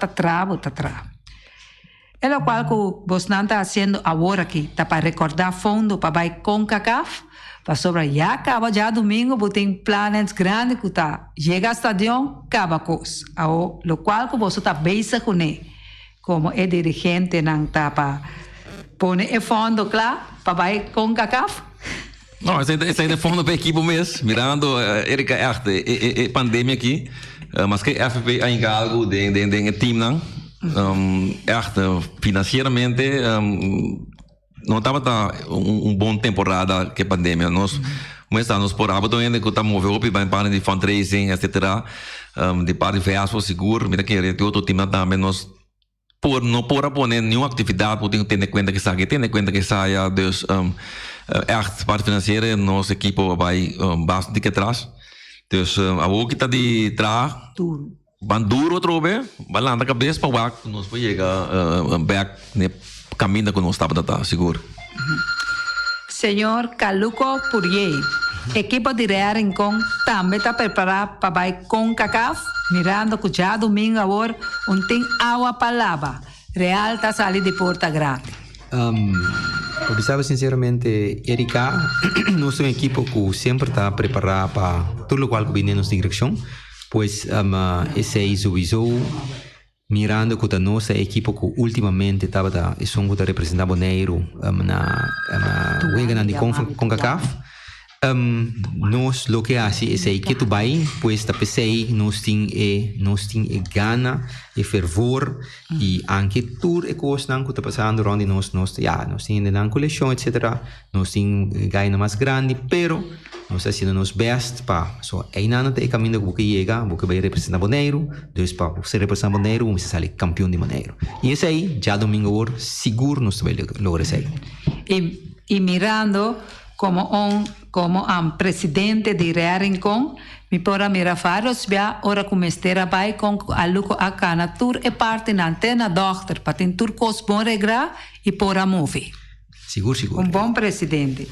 É o qual que você não está fazendo agora aqui, tá para recordar fundo para vai com CACAF, para sobre já acaba já domingo, você tem planos grandes que tá chega ao estádio, acaba coisa, o qual que você está bezig com ele, como é dirigente não tá para pôr o fundo claro para vai com CACAF. Não, esse é de fundo para a equipe mesmo, mirando Erika echt pandemia aqui, mas que FB ainda algo de time não. Echt financeiramente não estava bom temporada que a pandemia nós estamos por hábito ainda que estamos movendo para parte de fundraising etc de parte de Vespo seguro mira que de outro time também nós não por poner nenhuma atividade por ter em conta que saia dus echt parte financeira nosso equipe vai bastante que atrás Dus abo kita di tra Duro. banduro trobe, balanda cabeça para wak nos vai chegar back ne caminho que nós estava data seguro. Senhor Caluco Purier, equipo de Real Rincón também está preparado para ir com CACAF, mirando que já domingo agora tem água para lavar. Real está salindo de Porta Grande. Observo sinceramente, Erika, nosso equipo que sempre está preparado para tudo o qual viene em nossa direção, pois esse sowieso mirando que a nossa equipo que ultimamente estava representando Bonaire na Wega de CONCACAF, nós lo que hace es que tu vai, pues ta pensei nós tem gana e fervor e anche tur e cos nan que tá passando onde nós tem na coleção etc. Nós tem ganha mais grande, pero nós haciendo nos best pa so aí nada te caminho que chega, que vai representar Bonaire, depois para ser representar Bonaire, vamos sair campeão de Bonaire. E esse aí já domingo agora seguro nós vai lograr isso aí. E mirando como presidente de Real Rincón, mi pora mira faros via ora come stera bai con aluco a cana tur e parte na antena doctor patin tur cos bon regra e pora movie. Seguro. Un buon presidente.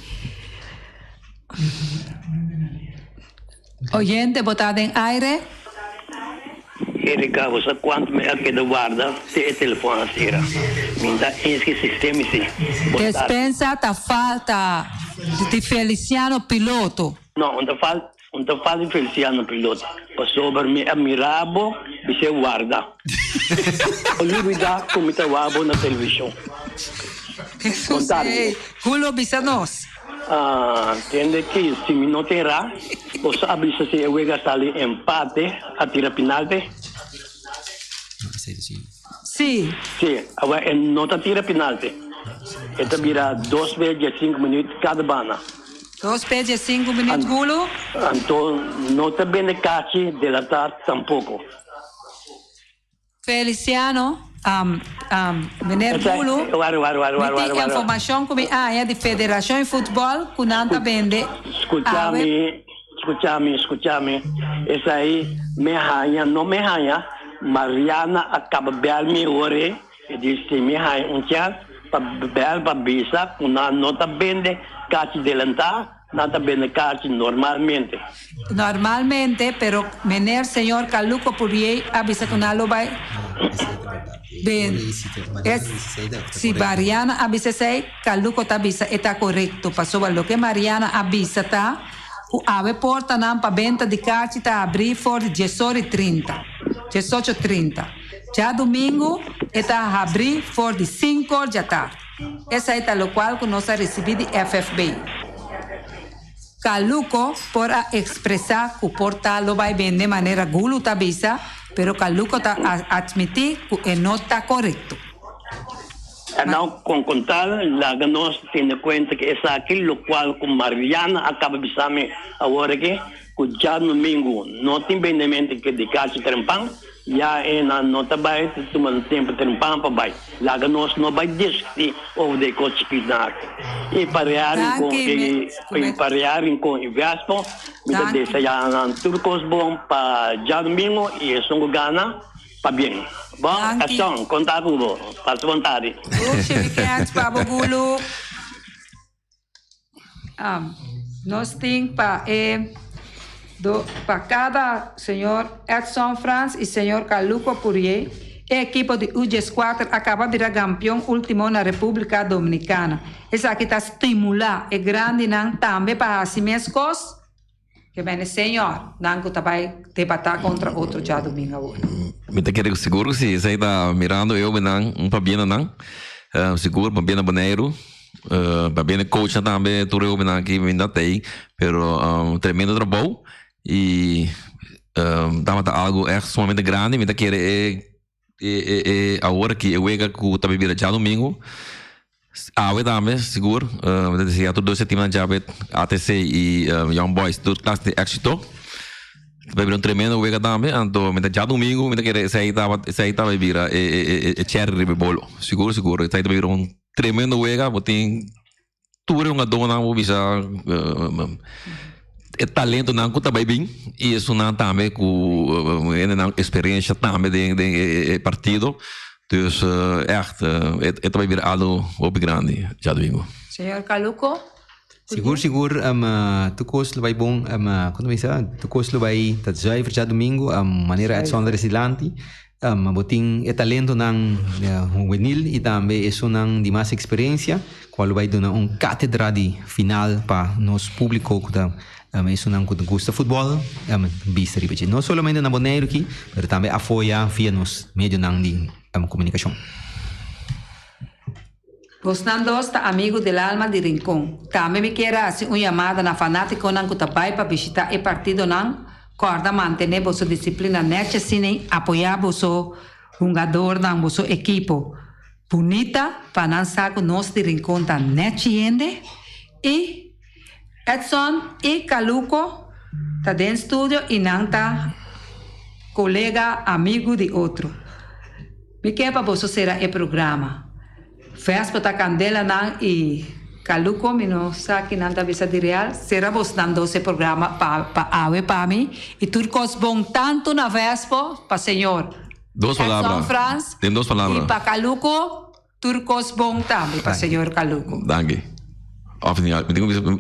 Oyente votada en aire. Erika, você quanto me aquele guarda se telefone a sera. Minta esse sistema se. Despensa ta falta di Feliciano Piloto. No, não falta de Feliciano Piloto. Passou por me admirabo e se guarda. Olivida como te wabo na televisão. Jesus, Julio Bisanos. Entende que se me não terá, você avisa se eu gastar ali empate a tira penalti. Sim. Sim, agora não tá tira penalti. Então vira 2 vezes 5 minutos cada bana. 2 vezes 5 minutos, Gulo? Então não tá bem de caixa delatar tampouco. Feliciano, Vener Gulo, tem informação que é de Federação de Futebol, que não está vende. Escute-me. Essa aí, não me arranha. Mariana acaba de me ore e disse me arranha chance para bisa, que não está vende caixa delantar. Nada bene caixa normalmente. Normalmente, pero Vener señor Caluco Purier avisa que no vai. Bem, si Mariana avisa sei, Caluco está avisa está correto. Passou lo que Mariana avisa tá, o ave porta não para venda de caixa tá abrir for 18:30. Já domingo está abrir for de 5 da tarde. Essa é o qual que nós recebemos de FFB. Caluco para expressar que o portal lo vai vender de maneira Gulo tá avisa, pero Caluco tá admitir que não está correto. Não, com contar, nós temos conta que essa aquilo qual com Mariana acaba de saber agora que já no domingo não tem vendimento que de caixa trempão, já é na nota vai tomando tempo trempão para vai. Lá nós não vai discutir ou de cospinar. E parearem com o Vespo, me desejar turcos bom para já domingo e isso gana para bem. Bom, ação, contar tudo, para sua vontade. Obrigado, Pablo Gulo. Nós temos para cada senhor Edson Franz e senhor Caluco Purier, o equipo de U14 acaba de virar campeão último na República Dominicana. Essa aqui está estimulando e grande também para as minhas coisas. Que vem senhor, não que vai debater contra outro já domingo agora. Me tá querendo seguro se você está mirando eu não para bem não, seguro para bem na Bonaire. Para bem coach também tudo eu não aqui ainda tem, pero tremendo trabalho e dá algo é sumamente grande, me tá querendo agora que eu vega que tá bebendo já domingo. Awe também, seguro. Dizia tudo esse time já ATC e Young Boys, tudo classe de éxito. Vai vir tremendo vega também. Então, já domingo, me querer sair vai vir cherry bolo. Seguro. Sair vai vir tremendo vega, botem tudo uma dona, vou bisa talento não que também bem e isso não também com experiência também de partido. Dus echt, het vai vir algo op grande, já domingo. Senhor Caluco? Seguro, tu kost vai bom, quando vai ser, tu kost vai tá zuiver já domingo, maneira uitzonderlijk silanti, botin é talento nang juvenil e também é nang de mais experiência, qual vai dar cátedra de final para nosso público que isso não gosta de futebol, vista repetir. Não somente na Bonaire aqui, mas também apoia via nos meios de comunicação. Gostando está amigo del alma de Rincón. Também me quer fazer uma chamada na fanático não que vai para visitar o partido não, corda manter vossa disciplina nete assim apoiar vosso jogador não vosso equipo. Bonita para não saber nós de Rincón tá nete ende e Edson e Caluco tá dentro do estúdio e não tá colega, amigo de outro. Me quer para você ser o programa. Faz para candela não e Caluco me não sabe que não tá visa de real. Será você dando esse programa para mim e tudo coisa bom tanto na vespa para senhor. Duas palavras. Tem duas palavras. E para Caluco tudo coisa bom também para senhor Caluco. Danke.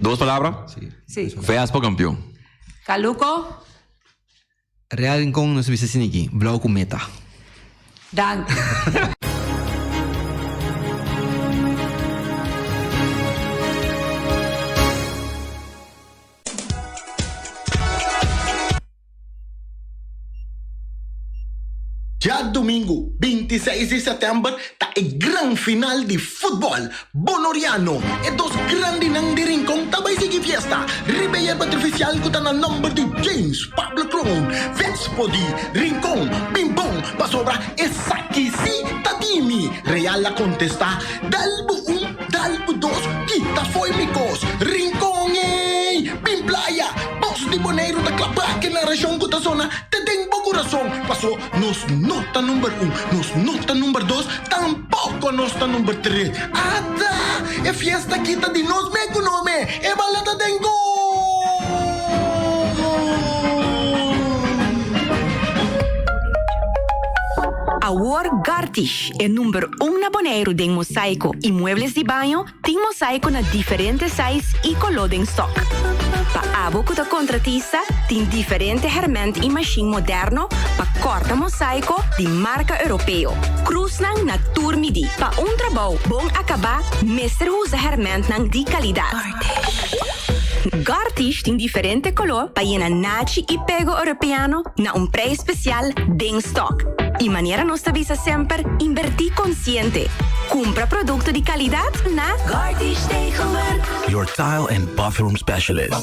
Duas palavras? Sim. Vespa campeão. Caluco? Real Rincón nos visa assim aqui, bloco meta. Danke. Já domingo, 26 de setembro, tá a grande final de futebol bonoriano. E dos grandes nang de Rincón também sigue fiesta. Ribeiro Artificial que tá na number de James Pablo Crown. Vespo de Rincón, bimbom, pa sobra essa que si tatimi. Real a contestar, dalbo 1, dalbo 2, kita foi micos. Rincón, bim playa, boss de Bonaire da Clapaque na região que tá zona. Te tem bom coração, passou nos nota número 1, nos nota número 2, tampouco nota número 3. Ada, é fiesta quita de nós mesmo nome, é balada de A War Gartish é número 1 na Bonaire de mosaico e muebles de banho, tem mosaico na diferentes sizes e color em stock. Pa abo que da contratista, tem diferente herment e machine moderno pa corta mosaico de marca europeu. Cruz nang na turmidi, pa trabalho bom acabar, mestre usa herment nang de qualidade. Gartish tem diferente color pa jena naci e pego europeano na preço especial den stock. E maneira nossa visa sempre invertir consciente. Compra produto de qualidade na Gartish Tegenwerk. Your tile and bathroom specialist.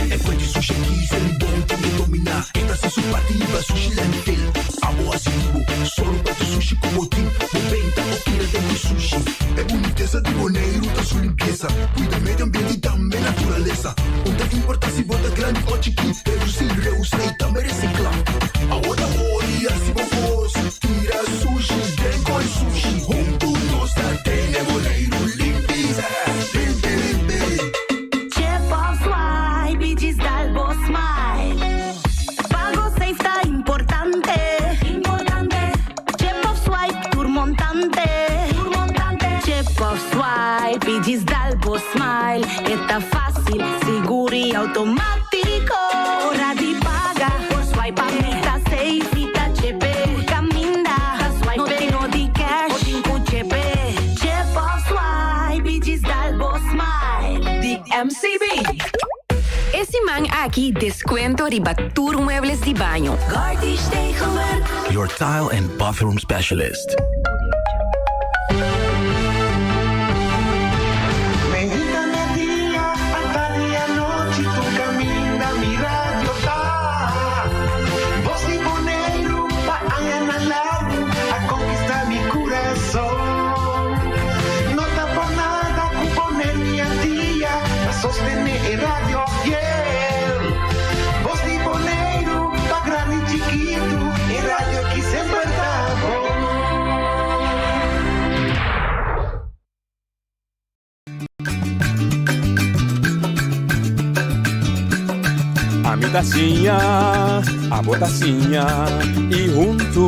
E poi di sushi chise il buon che mi domina. E da se su partiva sushi lentil. Amo asivo, solo per tu sushi como team. Moventa o killer de sushi. E boniteza de Bonaire, da sua limpeza. Cuida meio ambiente e também natureza. Onde importa se bota grande ou chiquinho. Reduzir, reusar e também reciclar. Agora olha se vos tira sushi, vem com sushi. Juntos nós tem Bonaire limpeza. Pidis dalbo smile, está fácil, seguro e automático. Hora de pagar, por swipe a meta safe, tá chepe. Caminda, no tenho de cash, o tenho chepe. Chep of swipe, pidis dalbo smile. De MCB. Esse man aqui descuento ribatur muebles de banho. Gartish Tegenwerk. Your tile and bathroom specialist. Sostener radio fiel. Voz de Bonaire, pa grande e chiquito, e radio que sempre tá bom. botacinha, a botacinha, e junto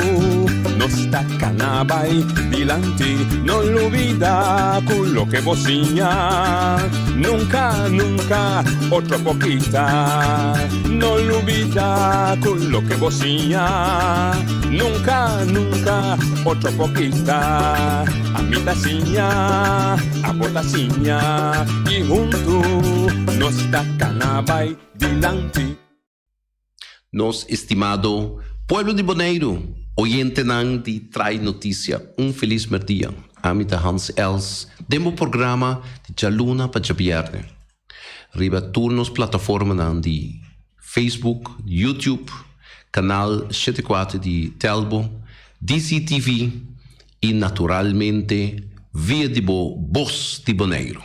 nos tacanabay dilante, no olvida con lo que bocinha, nunca, nunca, otro poquita, no olvida con lo que bocinha, nunca, nunca, otro poquita, a mi tacinha, a botacinha, y junto nos tacanabay dilante. Nos estimado pueblo de Bonaire, oyente nan die Trai Notícia, feliz dia. Amita Hans Els, demo programa de Jaluna para Javierne. Riba turnos plataforma nan di Facebook, YouTube, canal 74 de Telbo, DCTV e naturalmente via de Voz de Bonaire.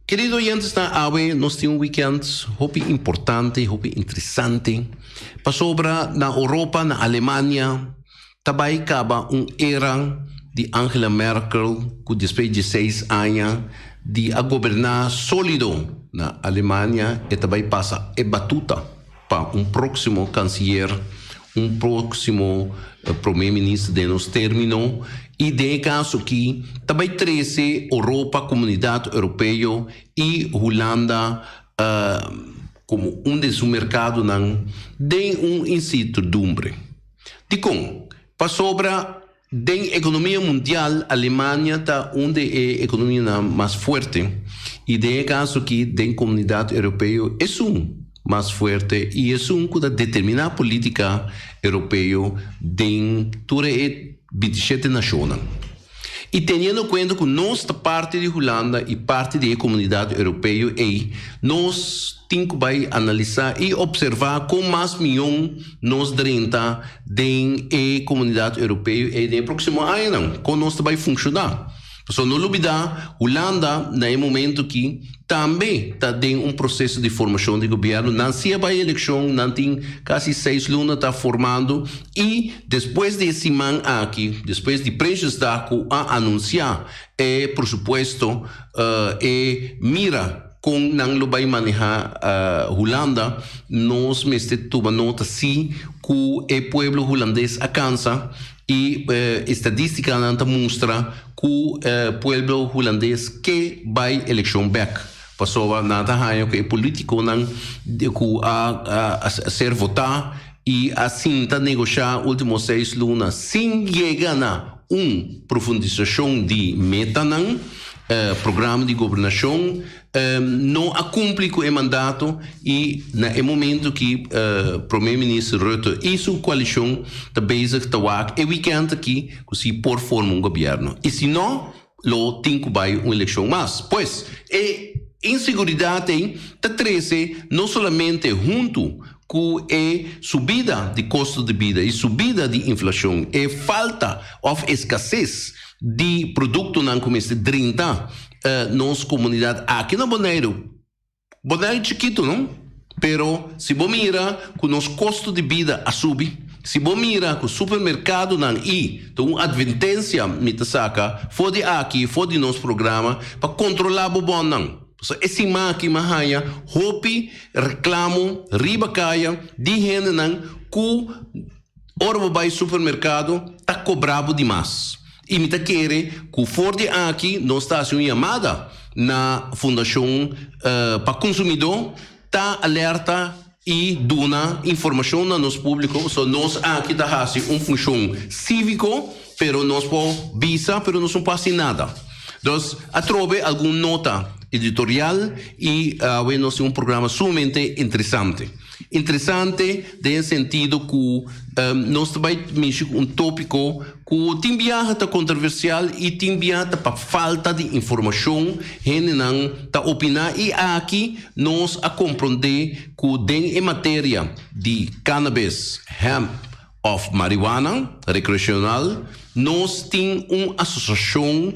Querido oyentes da AWE, nós temos weekend hopi importante, hopi interessante. Pasobra na Europa, na Alemanha, também acaba era de Angela Merkel, que depois de 6 anos de a governar sólido na Alemanha, e também passa batuta para próximo chanceler, próximo primeiro-ministro de nos término. E de caso que também 13 Europa, Comunidade Europeia e Holanda como de seu mercado de incertidumbre. De com, para sobra da economia mundial, a Alemanha está onde é a economia mais forte e de caso que da Comunidade Europeia é mais forte e é que determina a política europeia dentro de 27 nações. E tendo em conta que nós, parte de Holanda e parte da comunidade europeia, nós temos que analisar e observar como mais milhão nós drenta da comunidade europeia e no próximo ano, como nós vai funcionar. Só não olvidar, Holanda, no momento que também está em processo de formação de governo, não se vai eleição, não tem quase 6 lunas está formando e depois de semana aqui, depois de precisar a anunciar, por supuesto, mira com não lo vai manejar Holanda, nós tomamos nota sim que o povo holandês alcança e estatística mostra que o povo holandês que vai eleição back. Passou nada raio que político não a ser votar e assim tá negociar últimos 6 lunas sem chegar na profundização de meta não programa de governação não cumpre com o mandato e no momento que o primeiro-ministro Rutte e sua coalição está bezig te waak e weekend aqui que por formar governo e se não lo tem que vai uma eleição mais pois inseguridade está 13 não somente junto com a subida de custo de vida e subida de inflação e falta ou escassez de produto não começa 30 nossa comunidade aqui na Bonaire é chiquito, não? Pero se você mira que o nosso custo de vida a subir, se você mira que o supermercado não então uma advertência me saca fora aqui, fora de nosso programa para controlar o bom não. Esse maqui mahaya hopi reclamo riba caia de gente não que ora vai supermercado tá cobrado demais. E me quer que fora de aqui nós está uma chamada na fundação para consumidor tá alerta e dona informação no nosso público so nós aqui tá fazendo função cívico pero nós po visa pero não passa nada. Então atrove alguma nota editorial e nós temos programa sumamente interessante no sentido que nós também mexemos tópico que tem viaja controversial e tem viaja para falta de informação gente não está opinar e aqui nós a compreender que em matéria de cannabis hemp of marijuana recreacional nós temos uma associação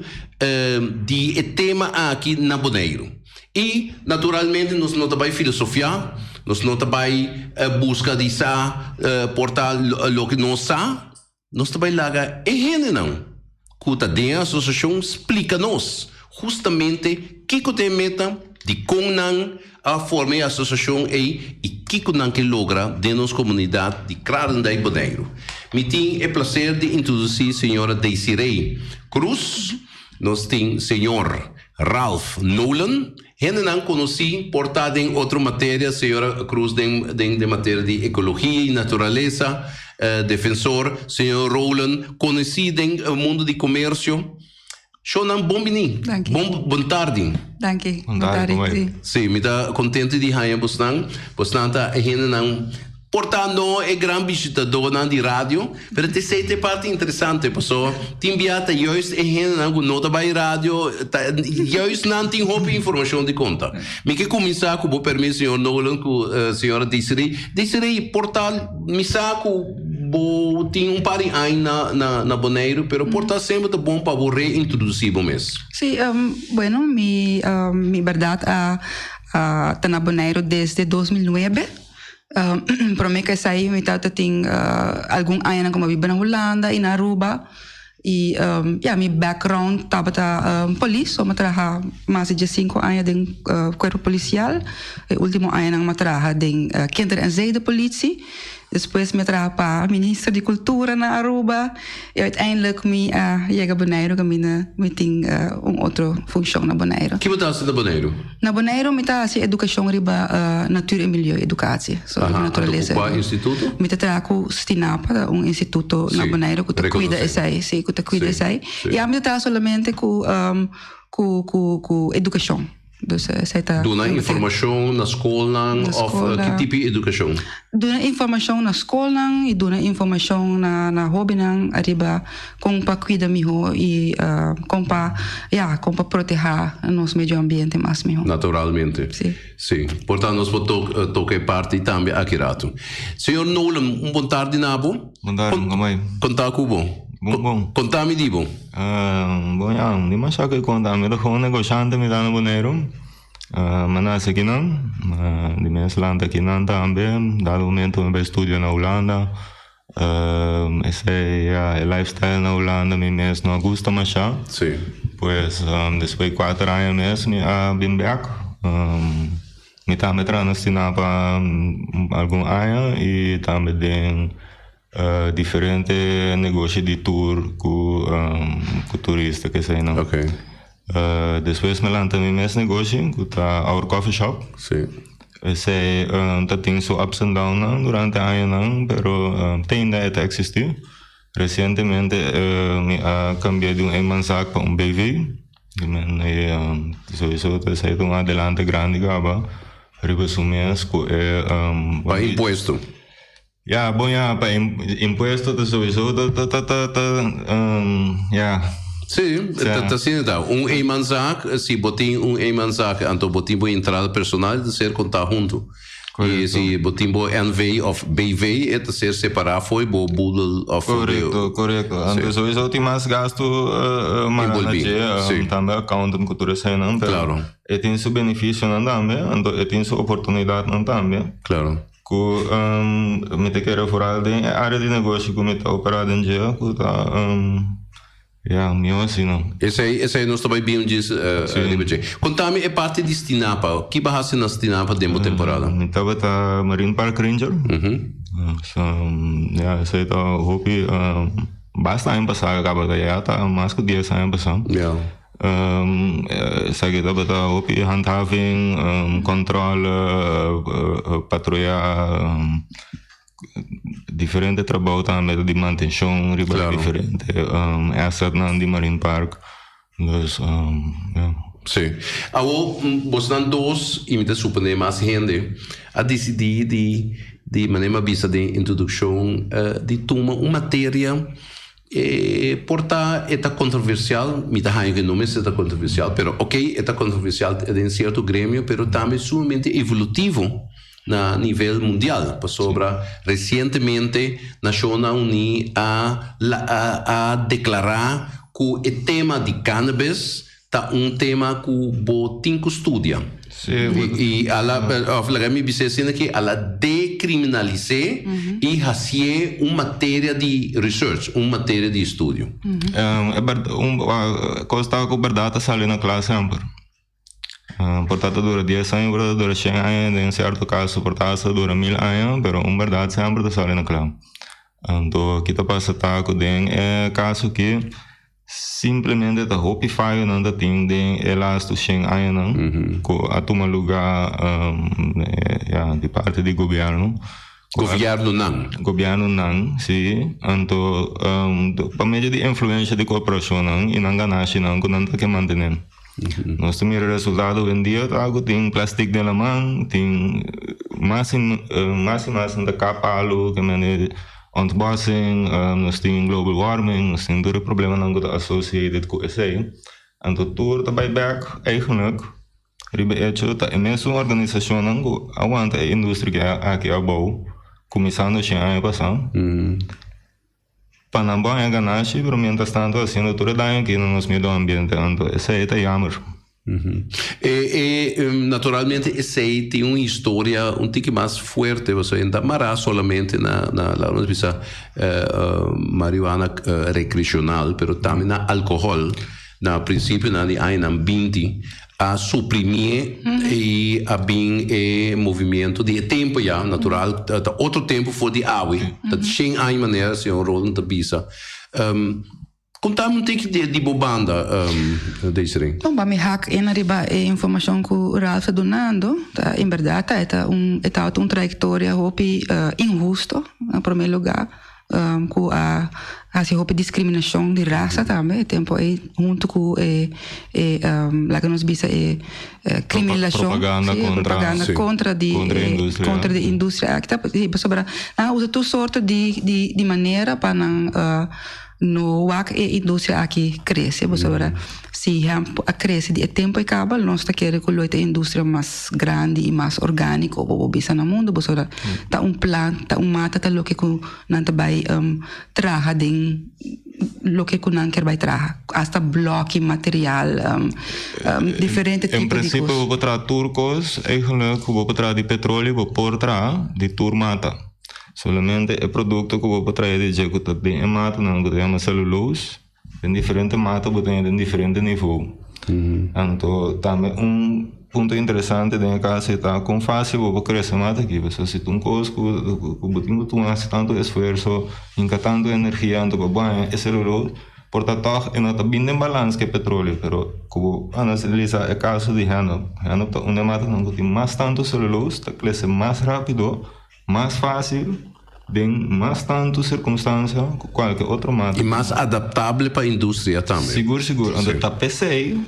de tema aqui na Bonaire e naturalmente nós não trabalhamos filosofia nós não trabalhamos busca de portar o que nós sabemos nós trabalhamos lá e gente não que está dentro da associação explica-nos justamente Kiko te meta de Kongnan a formar a associação e Kiko nan que logra de nossa comunidade de Kralendijk Bonaire. Me tem o prazer de introduzir a senhora Desiree Cruz, nós tem senhor Ralph Nolan, Hene não conheci, portado em outra matéria, senhora Cruz, de matéria de ecologia e natureza, defensor, senhor Roland, conhecido no mundo de comércio. Shonan bom bini. Bom tarde. Danke. Bom tarde. Sim, me está contente de haver Bosnan. Bosnan está hene não. Portanto, é grande visitador na de rádio, mas te sei te parte interessante, pessoal. Te enviata juist hene não nota by rádio, juist não tem roupa informação de conta. Me que começar com o permisso senhor Nolan, com a senhora Desiree, portal, me saco tem par de anos na Bonaire, pero porta sempre é bom para reintroduzir o mês. Sí, bueno, mi verdad está na Bonaire desde 2009. Para mim que saí, me tem algum ano como vivo na Holanda e na Aruba. E meu background estava na polícia, eu trabalhei mais de 5 anos no corpo policial. O último ano eu trabalhei na Kinder- en Zijdepolitie. Depois me trabalhei para ministro de Cultura na Aruba. E uiteindelijk me cheguei a Bonaire, me tem outra função na Bonaire. O que você faz na Bonaire? Na Bonaire, me faço educação riba natuur en milieu educatie. Natureza. Qual instituto? Me trabalho com Stinapa, instituto na Bonaire que cuida essa, que cuida essa. E a me trabalho somente com educação. Dus Dona informação na escola, of que tipo de educação? Dona informação na escola e dona informação na hobby arriba com para cuidar melhor e com para proteger nosso meio ambiente mais melhor. Naturalmente. Sim. Portanto, nós podemos tocar parte também aqui rato. Senhor Nolan, boa tarde, Nabo. Boa tarde, mamãe. Contar com bom. Bom. Contar-me de bom. Bom, não mas só que contar-me do como negociante me dá no Bonaire. Manasa aqui não, de minha Holanda aqui não também, dado momento eu estudo na Holanda. Esse é o lifestyle na Holanda, me mesmo não gosta mais já. Sim. Pues depois de 4 anos mesmo, bem back. Me também transicionar para algum ano e também tem diferente negócio de tour com turista que sei não. Okay. Depois me lança meu mesmo negócio com our coffee shop. Sim. Esse tem so ups and downs durante anos, pero tem ainda existir. Recentemente me cambiei de eenmanszaak para BV. Sowieso dat is een adelante grande gaba. Resumindo, para imposto. Ja, bom, para imposto dat sowieso Sim, está sendo então. Eenmanszaak, se botem eenmanszaak, então botem boa entrada personal de ser contar junto. E se botem boa NV of BV, é de ser separado foi boa budel of. Correto. Então sowieso tem mais gasto também account de cultura cena, claro. E tem seu benefício também, então tem sua oportunidade também. Claro. Que me te quero falar de área de negócio que me está operando em dia, que está meu assim não. Esse aí nós também bem diz, Conta-me a parte de Stinapa. O que vai ser na Stinapa demo temporada? Me estava tá Marine Park Ranger. Esse tá hobby bastante passado acaba de já tá mais que 10 anos passado. Saya kita hobby handhaving, controle, patrulha. Diferente trabalho também de manutenção, diferente asset de Marine Park. Dus, Sim. Agora, você não dois imitas super mais gente a decidir de maneira vista de introdução de tomar uma matéria porta é controversial, me dá que não é controversial, pero é controversial em certo grêmio, pero também sumamente evolutivo na nível mundial. Sobre recentemente Nações Unidas a declarar que o tema de cannabis está tema que o botinho estudia. E ela me disse que ela decriminalizar e fazer uma matéria de research, uma matéria de estudo. Costa com verdade sale na classe sempre. Portanto, dura 10 anos, dura 100 anos, em certo caso, portanto, dura 1000 anos, mas uma verdade sempre sale na classe. Então, kita passa taco den é caso que simplesmente tá hopi falho não tá tem den elasto 100 anos não, com a toma lugar de parte do governo. Governo não, sim. Então, para meio de influência de corporação não, e não ganache não, que não tá que manter. Nós temos resultado vendido, algo tem plástico de la mão, tem mais da capa alu que maneira ontbossing, nós temos global warming, nós temos todo problema não que associated com isso aí. Então tudo tá back eigenlijk, ribe hecho tá imensa organização não que aguenta a indústria que aqui abou, começando a ano passado. Panamá é ganache, pero mientras tanto haciendo todo daño aqui no nosso meio ambiente, então isso aí tá jammer. Naturalmente esse aí tem uma história um pouco mais forte, você ainda não solamente na marihuana recreacional, mas também na álcool, na princípio na ano 20 a suprimir e a bem movimento de tempo já natural, outro tempo foi de água, sem a maneira se um rolo da bisa. Conta-me um pouco de bobanda, Desiree. Então, para me hack em arriba a informação que o Ralf está donando, em verdade, é uma trajetória injusta, em primeiro lugar, com a discriminação de raça também, tempo aí junto com lá que nós vimos criminalização, propaganda contra a indústria, que tá sobre usa toda sorte de maneira para não no a indústria aqui cresce, sobre se a cresce de tempo e acaba, nós tá querendo que a indústria mais grande e mais orgânica ou bisa no mundo, sobre tá plano, tá mata tá lo que não tá vai traga den lo que não quer vai traga, hasta bloque material diferente tipo de coisas. Em princípio, vou trazer turcos, eigenlijk vou trazer de petróleo, vou pôr de turmata. Solamente é produto que vou trazer de jeito que bem mata, não que tem celulose, em diferente mata, vou ter em diferente nível. Então, também ponto interessante nesse caso está com fácil vou crescer mata aqui, você se tu coisa que tu hace tanto esforço, tanto energia, então bom é celulose, portanto, não está bem em balanço que petróleo, pero como analisar o caso de Hano está uma mata não que tem mais tanto celulose, está cresce mais rápido, mais fácil, tem mais tanto circunstância que qualquer outro mata. E mais adaptável para a indústria também. Seguro. Onde está PC,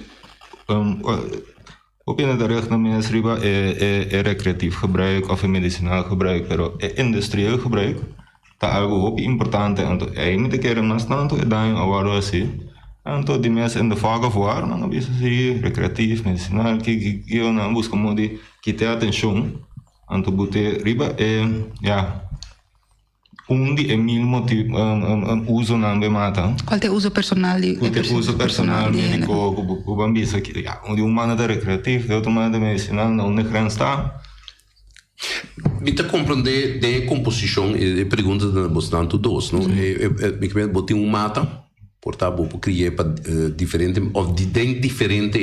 opinião da recht na minha riba é recreativo gebruik of medicinal gebruik, pero é industrieel gebruik. Tá algo importante, então é ainda querer mais tanto é daí agora assim. Então de mês em de vaga voar, não bisa assim recreativo, medicinal que eu não busco de que ter atenção. Então bote riba de mil motivo uso não me mata. Qual é o uso personal? Uso personal médico, o bambisa que de humana da recreativo, de outro humana da medicinal, não é grande está. Você compreende a composição e pergunta da bastante dois, não? Me botei mata, portanto, vou criar para diferente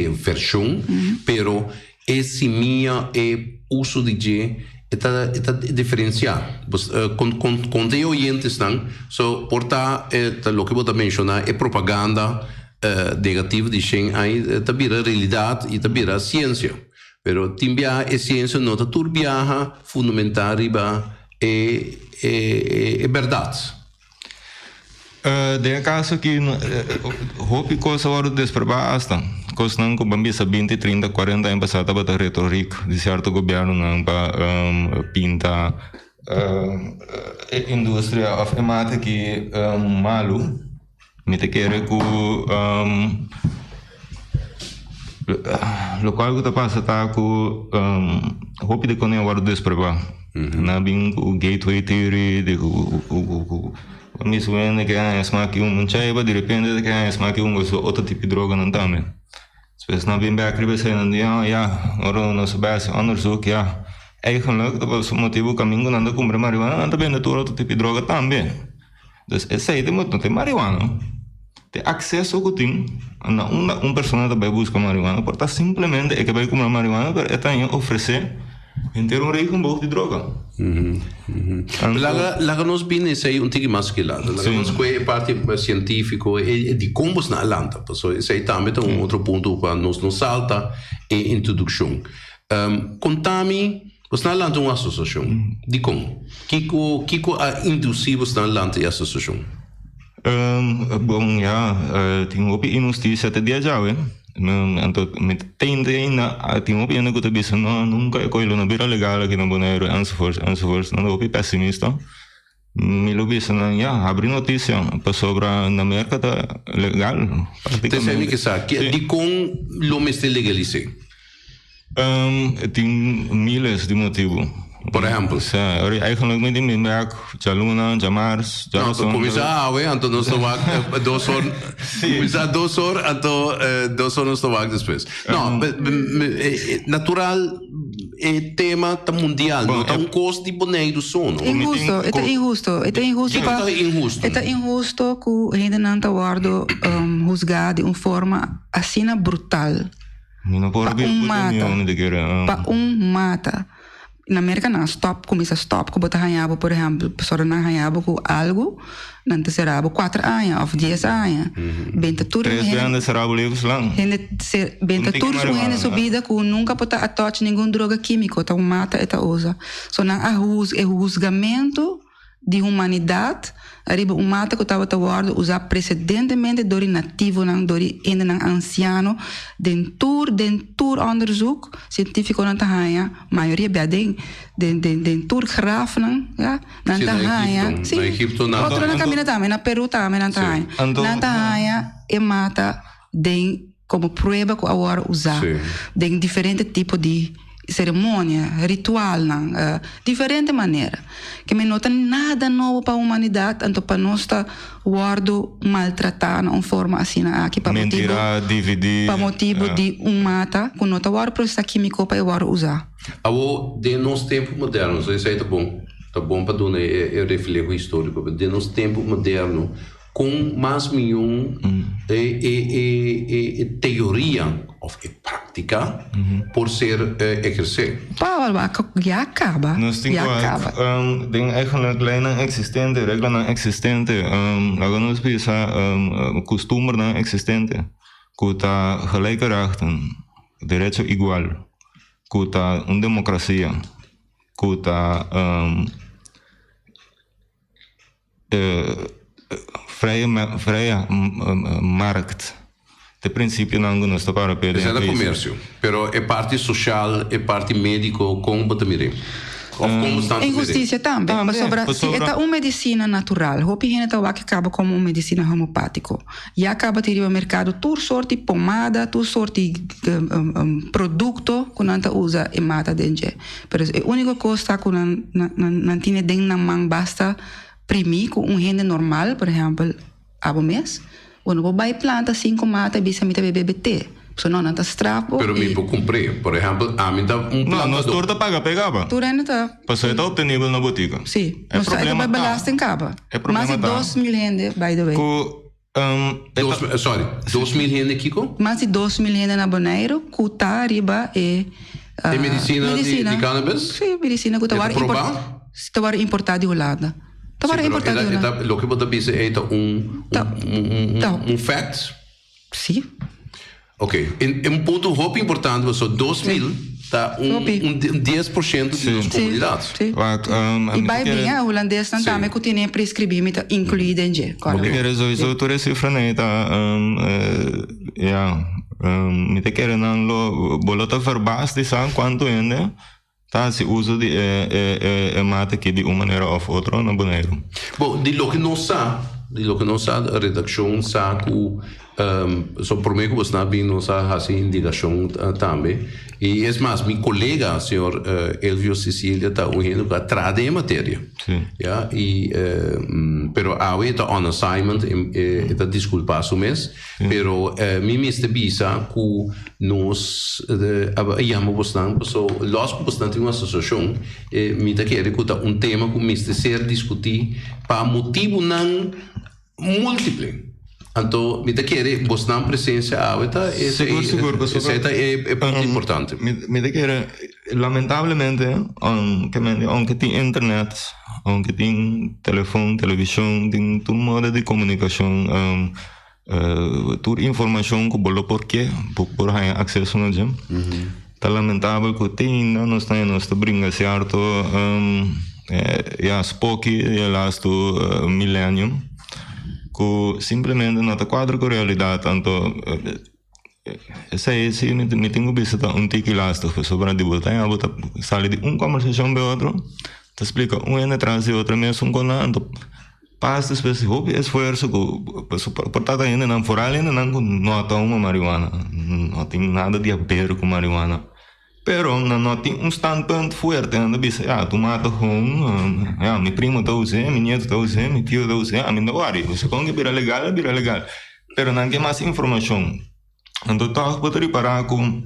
versão, pero esse minha uso de está diferenciado. Com de oyentes estão, porta lo que você mencionar é propaganda negativa de quem aí está vira realidade e está vira ciência. Pero timbia a ciência não está turbiaja fundamental riba é verdade. De caso que hopi coisa hora desprebar hasta coisa não com bambisa 20, 30, 40 anos passada para retórica de certo governo não para pinta indústria of mata que malu me te quer que lo qual que passa tá com hopi de quando hora desprebar na bem o gateway theory de mi suena que é smaki chaiba de repente que é smaki outro tipo de droga não também. Spes na bem back ribe sen ja ora nos base onderzoek eigenlijk, dat was het motivo caminho nanda comprar marihuana, anda vende todo outro tipo de droga também. Dus esse aí não tem marihuana. Tem acesso ao tem, uma pessoa também busca marihuana, porque simplesmente é que vai comprar marihuana, para ela tem oferecer inteiro regenboog de droga. Laga nos bine sei un tigi mas que lado. Laga nos que parte científico e di como na Atlanta. So sei também um outro ponto para nos salta e introdução. Contami, você na Atlanta uma associação. Di como? Kiko a induzir você na Atlanta a associação. Bom, ja, tinha op injustiça até dia já, então me tende na tinha op ena que eu disse não nunca é coisa não vira legal aqui no Bonaire, antes não op pessimista. Me lo disse não, ja, abri notícia para sobre na América tá legal. Te sei que sabe que de com lo mestre legalizei. Tem milhares de motivos. Por exemplo, eigenlijk met die Mimberg, Jaluna, Jamars, Jackson. Nou, comisar, então nós estamos 2 horas. Comisar 2 horas, então 2 horas nós estamos depois. Não, natural é tema mundial, não é custo de boneiro sono. Injusto, é injusto. É injusto que ainda não está guardo juzgado de uma forma assim brutal. Para mata. Na América não começa stop, que botar ganhava, por exemplo, pessoa não ganhava com algo, não te será 4 anos ou 10 anos. Benta tudo 3 anos será o livro lang. Benta tudo com subida que nunca pode atoche nenhuma droga química, então mata e usa. Só não é julgamento de humanidade, arriba mata que estava a usar precedentemente do nativo, do ainda não anciano, dentro onderzoek científico não tá maioria bem dentro graf não tá sim, na Egipto não outro na caminha também, na Peru também não tá não tá e mata como prova que agora usar de diferente tipo de cerimônia, ritual, diferente maneira. Que me nota nada novo para a humanidade, então para nós está guardo maltratar de uma forma assim aqui para motivo dividir, para motivo de mata, que nota guardo processo químico para eu usar. Ao de nosso tempo moderno, isso aí tá bom para dar reflexo histórico, de nosso tempo moderno com mais milhão teoria ou prática por ser exercer. Já acaba. Nós temos eigenlijk lijnen existente, regelen não existente, laten we pensar costumes não existente, que está gelijke rechten, derecho igual, que está uma democracia, que está vrije markt. De princípio não nos está para perder. É do comércio, pero é parte social, é parte médico, como também. Injustiça também. É uma medicina natural. O que acaba como uma medicina homeopática. E acaba de ir ao mercado toda sorte de pomada, toda sorte de produto que não usa e mata dentro. Mas a única coisa que não tem dentro na mão basta primir com rende normal, por exemplo, há um mês. Quando eu vou planta 5 mata, bisa me bebe BT. So não está strafo. Pero me vou comprar, por exemplo, a mim dá planta. Não, torta paga pegava. Tu ainda tá. Passou está obtenível na botica. Sim. Mas está vai balastar em caba. Mais de 2.000 rende, by the way. 2.000 rende, Kiko? Mais de 2.000 rende na Bonaire, que está arriba é medicina de cannabis? Sim, medicina que está importada de Holanda. Lo que você disse é fact? Sim. Ok. Um ponto muito importante, só 2.000 está 10% de nossas comunidades. Sim. E vai bem, a holandês também que tem prescrevimento incluído em G. Porque resolução toda cifra não está me te querem não bolota verbal de sabe quanto ainda tá se usa de mata aqui de uma maneira ou outra na Bonaire. Bom, de lo que não sabe a redação sabe que So por mí, pues, nada, nos hace indicación también. Y es más, mi colega, señor Elvio Sicilia, está oyendo que atrás de materia. Sí. ¿Ya? Y, pero ahora está on assignment, está disculpa su mes, pero mi mister visa que nos llamamos bastante, so, los bastante una asociación, me da que un tema que mister ser discutir para motivo não múltiple. Então, me quer mostrar presença ahorita, essa é muito importante. Me quer, lamentavelmente, aunque tem internet, aunque tem telefone, televisão, tem todo modo de comunicação, toda informação que bolo porque por ter acesso a ela. Tá lamentável que tem, não está brinca certo, Spocky, last millennium. Que simplesmente não está quadro com a realidade, então essa é se me tenho visto tiki last sobre a debutar e sai de conversação para outro, te explica atrás de outro mesmo com então passa espécie de esforço que portada ainda não for ainda não toma marihuana, não tem nada de a ver com marihuana. Pero não tem standpoint forte, ainda diz, tu mata com, meu primo está usando, meu neto está usando, meu tio está usando, não worry, você com que vira legal. Pero não tem mais informação. Então, tá para reparar com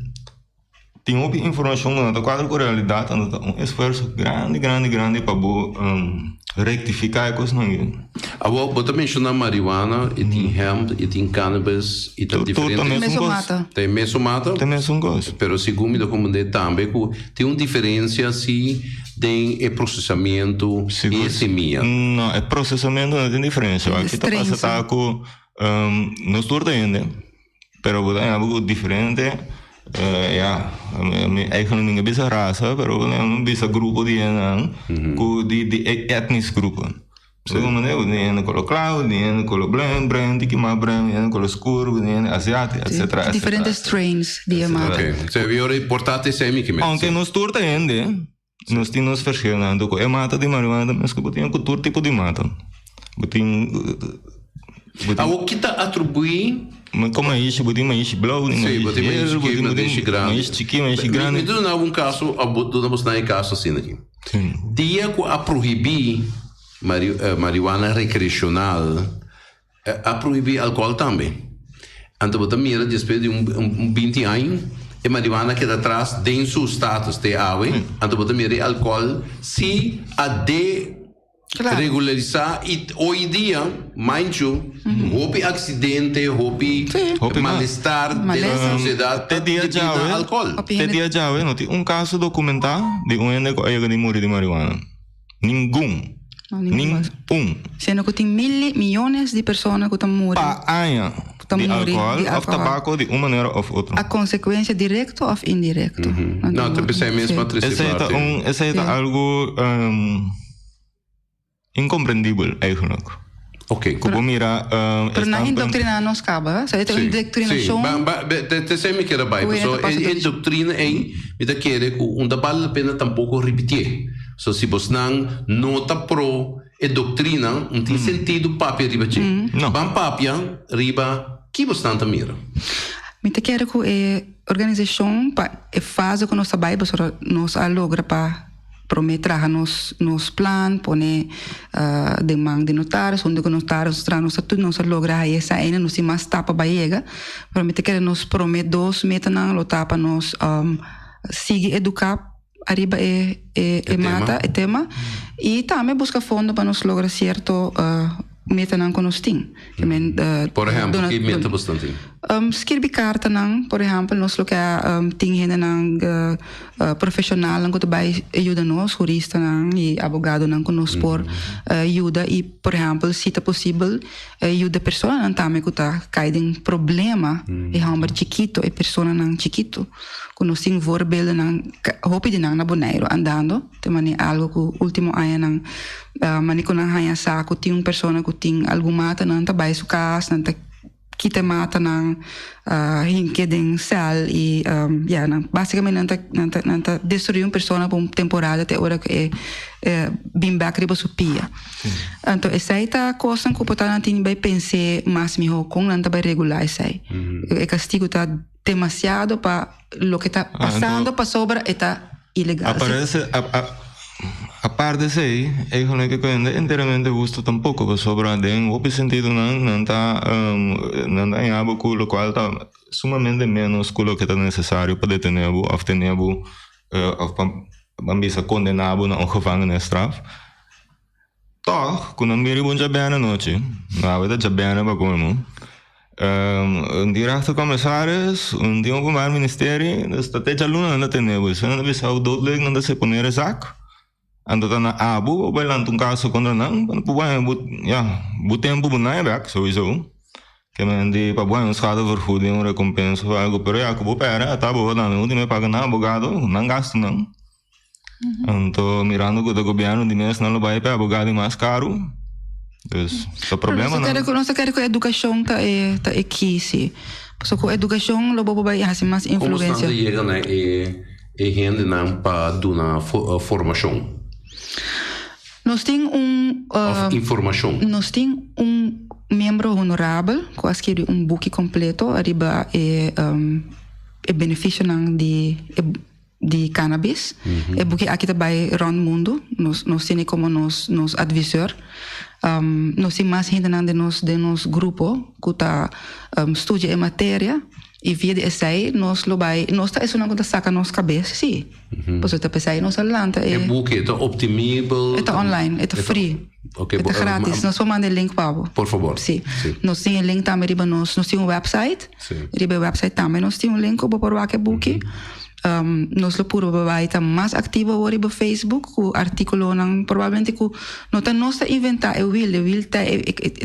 tem outra informação não quadro com a realidade, então esforço grande para rectificar coisas não. Agora, você mencionou marihuana, e tem hemp, e tem cannabis, e tem diferentes. Tem mesomata. Tem mesomata. Pero segundo me comentei também que tem uma diferença assim de processamento e semia. Não, é processamento não tem diferença. Aqui está passando com nós todos ainda, pero é algo diferente. Eigenlijk niet bisa raça, pero não bisa grupo de etnisch grupo. Segundo de ene colo claro, de ene colo branco, de que mais branco, de ene colo escuro, de ene asiático, etc. Diferentes strains de amata. Okay. Se vi ora importante semi que aunque nós turta ainda, nós temos verschillende. É mata de marihuana, mas que botinha com todo tipo de mata. Botinha. O que está atribuir como é isso, botinha mais blauw, sim, botinha mais grande. Mais chiquinho, mais grande. Me dá algum caso, abotamos na caso assim aqui. Dia que a proibir marihuana recreacional, a proibir álcool também. Então, você mira, depois de 20 anos, a marihuana que está atrás dentro do status de água, então você mira álcool, se a de regularizar e hoje dia, manjo, houve acidente, houve mal-estar da sociedade devido ao álcool. Até dia de hoje, não tem caso documentado de que de morrer de marihuana. Nenhum. Sendo que tem milhões de pessoas que estão morrendo. De álcool ou tabaco de uma maneira ou outra. A consequência direta ou indireta. Não, tu pensa mesmo essa é algo incompreendível eigenlijk. Ok. Como mira, pero na indoctrina nos acaba, sabe? Tem indoctrinação. Te sempre que era bem, so a doutrina é, me da querer que vale a pena tampouco repetir. So se você não está pro a doutrina, não tem sentido papia riba ti. Ban papia riba que você não mira. Me te quero que a organização é fase que nós trabalhamos, nós logra para prometer nos plan, pone demanda de notários, onde os notários tudo nós logra essa ainda não se mais tapa baiega, promete que nos promete 2 meses não lo tapa nos sigue educar arriba mata e tema e também busca fundo para nos lograr certo meta não que nós tem. Por exemplo, que meta você tem? Escrever carta não, por exemplo, nós lo que tem gente não profissional não que vai ajuda nós, jurista não e advogado não que nos por ajuda e por exemplo, se é possível ajuda pessoa não também que tá caem problema e hamber chiquito e pessoa não chiquito que nós tem voorbeelden não hope de não na boneiro andando também algo que último ano não manico não hanya saco tem pessoa que tem algo mata não tá vai su casa não tá kita mata ng hinkeding cell e basicamente nanta destruir uma pessoa por temporada até hora que bem back riba supia. Então essa aí tá coisa que pota não tem bem pensar mais melhor com nanta bem regular essa aí. O castigo tá demasiado para lo que tá passando para sobra está ilegal. Aparece aparte de aí, eigenlijk que eu inteiramente gosto tampouco para sobra den op sentido não tá em algo com o qual tá sumamente menos com o que tá necessário para detener ou ter ou para condenar na gevangenisstraf. Toch, quando me ribo já bem na noite, não vai já bem na bagulho. Die rechtercommissaris, die openbaar ministerie, dus dat is al lang dat tenemos. En dan is ook dodelijk dat ze poneren zak. En dat dan abu, op een land een caso contra nang, dan puwaan boet tempo benai back sowieso. Que men die pabuan schadevergoeding, recompensa of algo, pero ja, kubo pera, tabo dan moet me pagan na abogado, nang gasto nang. Então, mirando que o governo de mês não vai para abogado mais caro. Dus o problema não. Nós queremos que a educação tá equise. Só que a educação logo vai fazer mais influência. Como chega né e gente não para dar formação. Nós tem informação. Nós tem membro honorável que escreve book completo arriba benefício de cannabis. É porque aqui também rond mundo. Nós temos como nos advisor. Nós temos mais gente de nos grupo que está estudia em matéria e via de essay nós está isso não conta saca nos cabeça sim. Pois está pensar nós alanta é book é optimível. É online, é free. Okay, é grátis. Nós vamos mandar link para você. Por favor. Sim. Nós temos link também riba nós temos website. Riba website também nós temos link para por que book. Nós lo puro babai tá mais ativo agora no Facebook com artículo não provavelmente com não tá nós tá inventar eu will tá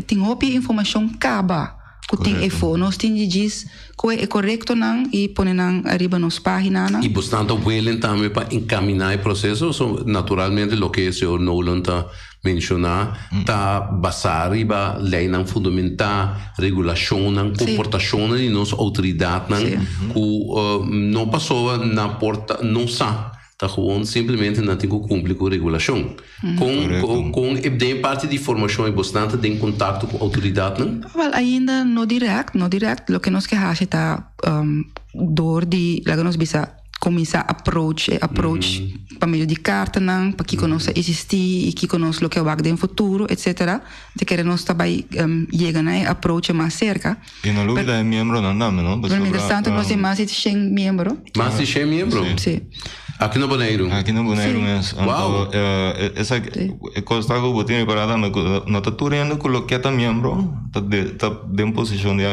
tem outra informação caba que tem info nós tem diz que é correto não e põe não arriba nos página não e bastante willing também para encaminhar o processo so, naturalmente o que o senhor Nolan tá mencionar tá basar riba lei não fundamentar regulação não comportação de nossa autoridade não que não passou na porta não sa tá gewoon simplesmente não tem que cumprir com regulação com de parte de informação é bastante de contato com a autoridade não well ainda no direct o que nós queremos está dor de lá nós bisa começar approach para meio de carta não para que conosco existir e que conosco o que vai no futuro etc de que nós também chega na approach mais cerca e não dúvida é membro não não mas interessante nós temos mais de 100 membros mais de 100 membros sim aqui no Bonaire mesmo uau essa coisa que eu botei parada não tá turendo com o que é membro tá de posição de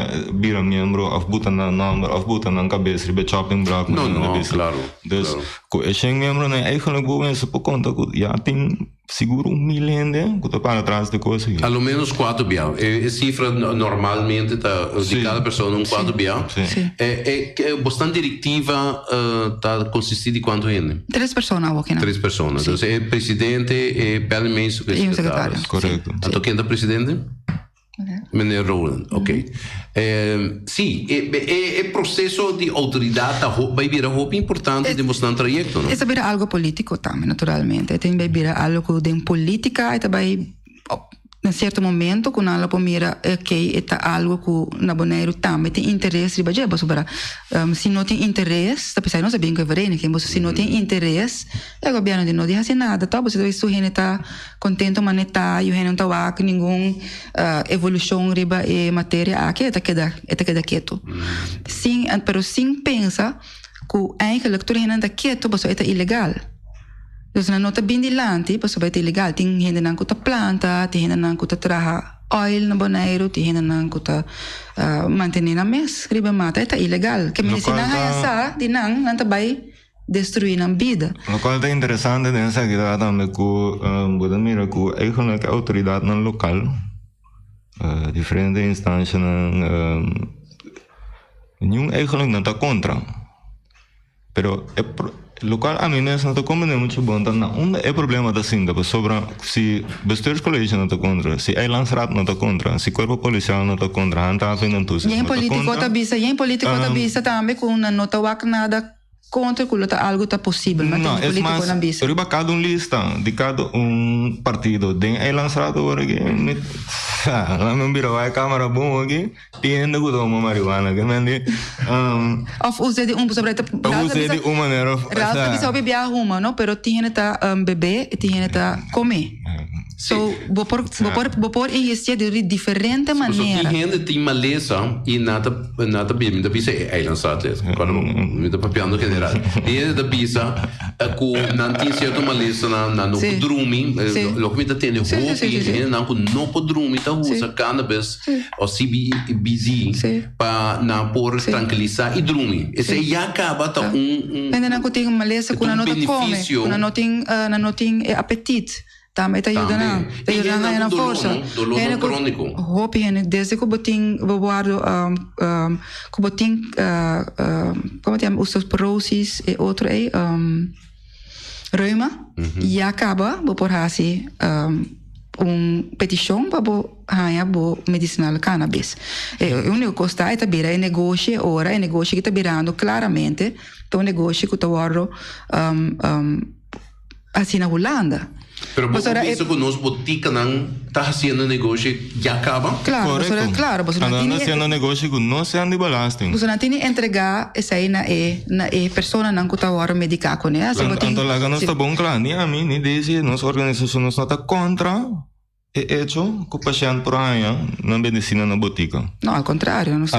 vira membro of buta na number of buta na cabeça de shopping block não claro dus com esse membro né eigenlijk vou ver se por conta que já tem seguro 1 milhão que tá para trás de coisa ao menos 4 bial é cifra normalmente tá de cada pessoa 4 bial é bastante directiva tá consiste de quanto é 3 pessoas aqui 3 pessoas então é presidente e pelo menos o secretário correto então quem é o presidente Meneer Roland, ok. Sim, é processo de autoridade vai virar algo importante de mostrar um trajecto, não? Isso vira algo político também, naturalmente. Tem vai virar algo de política e também em certo momento quando ela mira que é algo que na Bonaire também tem interesse de baixar, para se não tem interesse, tá pensando não sabia que é verdade, mas se não tem interesse, o governo de não diz nada, tá? Você se o gente tá contente mas não tá, e o gente não tá lá com nenhum evolução riba e matéria aqui tá queda quieto. Sim, pero sim pensa que eigenlijk tudo gente tá quieto, mas é ilegal. Dus na nota bem dilante, para saber ilegal, tem gente não que planta, tem gente não que traga oil na Bonaire, tem gente não que manter na mesa, riba mata, é ilegal. Que medicina essa, de não vai destruir a vida. O qual é interessante nessa guerra também que mira que eigenlijk a autoridade no local, diferentes instâncias, nenhum eigenlijk não está contra, pero local a mim mesmo não como nem muito bom, então não é problema da cinta, sobre se bestuurscollege não está contra, se eilandsraad não está contra, se corpo policial não está contra, handhaving não está contra. E em político tá bisa também com não tá wak nada contra que algo tá possível, mas não, tem político mas na bisa. Riba cada lista de cada partido, den eilandsraad agora aqui, lá me vira a câmera bom aqui, tem que tomar marihuana, que mende. Of usa de sobre usa de uma maneira. Ralta bisa beber arruma, não, pero tinha tá beber e tinha tá comer. So, vou investir de diferente maneira. Se gente tem maleza e nada bem, da bisa eilandsraad, quando me tá papiando general. E da bisa com não tem certo maleza na no drumi, logo me tá tendo hobby, não com no drumi tá usa cannabis ou CBD para na por tranquilizar e drumi. Esse já acaba tá Ainda não tem maleza quando não tá come, quando não tem apetite. Também está ajudando, na força. Dolor crônico. Hope desde que eu botin, como tem osteoporosis e outro aí, reuma, e acaba, vou por assim, petição para ganhar medicinal cannabis. O único custo é que é negócio, ora é negócio que está virando claramente, é um negócio que está virando assim na Holanda. Pero vos pensa que nos botica não está fazendo negócio já acaba? Claro, você não tem fazendo negócio que não se anda belasting. Você não tem entregar essa aí na pessoa não que está agora medicar com ela. Então lá não está bom claro, nem a mim nem desde nossa organização não está contra é hecho que o paciente por aí na medicina na botica. Não, ao contrário, nós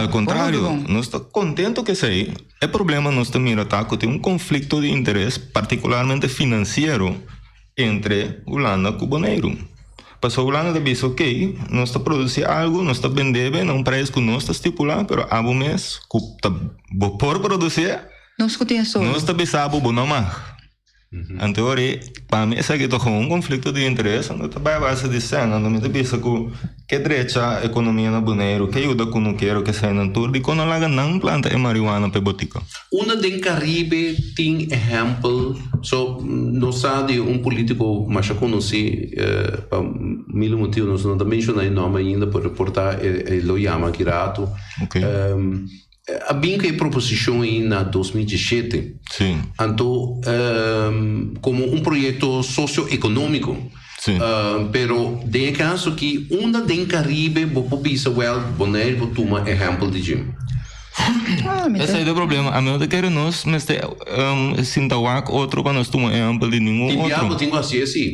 está contente que isso aí. É problema nós também que tem conflito de interesse particularmente financeiro entre Holanda e Bonaire. Para a Holanda diz, ok, nós está produzindo algo, nós está vendendo a um preço que nós está estipulando, mas há um mês que por produzir, nós está pensando não mais. Então, para mim, isso aqui é um conflito de interesse, não está bem base de cena, não está pensando que direita a economia na Bonaire, que ajuda com o que sai na tour, e quando ela não planta marihuana para botica. Uma de Caribe tem exemplo, nós sabe político mais conhecido, para mil motivos, não mencionei o nome ainda, por reportar, ele chama Kirato. Havia que proposição na 2017, sim. Então, como projeto socioeconômico, pero de caso que uma de Caribe, vou pensar, Bonaire, vou tomar exemplo de Jim. Esse é o problema. A minha quero nós, mas sinta outro para nós tomar exemplo de nenhum outro. Eu tenho assim,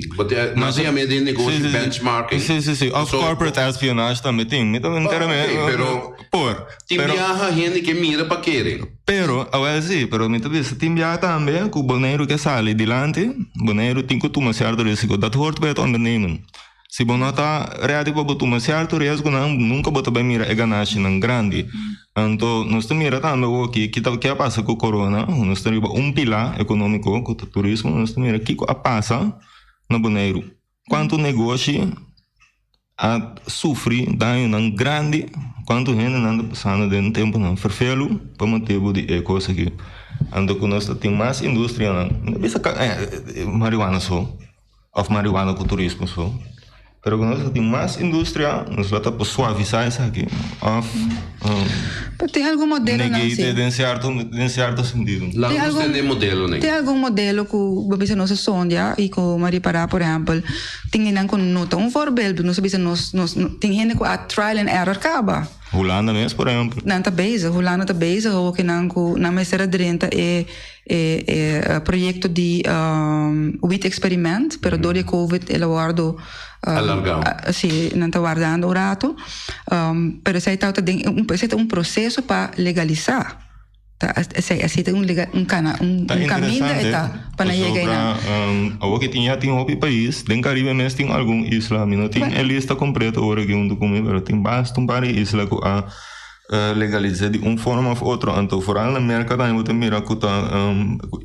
mas é a minha de negócio benchmarking. Sim. Of corporate espionage também tem. Pero tem viaja gente que mira para querer. Pero muitas vezes tem viaja também que o boneiro que sai dilante, boneiro tem que tomar certo risco. Dat hoort bij het ondernemen. Se você está reativo para tomar certo risco, nunca você vai mirar a ganância grande. Então, nós estamos mirando também que passa com o corona, nós estamos pilar econômico com o turismo, nós estamos mirando o que passa no Bonaire. Quanto negócio sofre dano grande, quanto gente anda passando de um tempo não fervelo para motivo de coisa aqui. Então, nós temos mais indústria, não é marihuana só, ou marihuana com turismo só. Pero nós temos mais indústria, nós estamos para suavizar isso aqui. Tem algum modelo em certo sentido. Lá não tem modelo, né? Tem algum modelo que você não se sonha e com Maria Pará, por exemplo, tem não com nota um voorbeeld, nós tem gente que a trial and error acaba. Holanda mesmo, por exemplo. Não está bezig, Holanda está bezig, ou que não mais será dentro projeto de wheat experiment, pero door de COVID ele guardou sim, não está guardando o rato, pero se está um processo para legalizar. Assim tem um caminho para chegar aí. Que tinha outro país, em Caribe mesmo tem algum isla, não tem a lista completa agora que um documento, mas tem bastante islas que legalizar de uma forma ou outra. Então, vooral na América, também você mira que está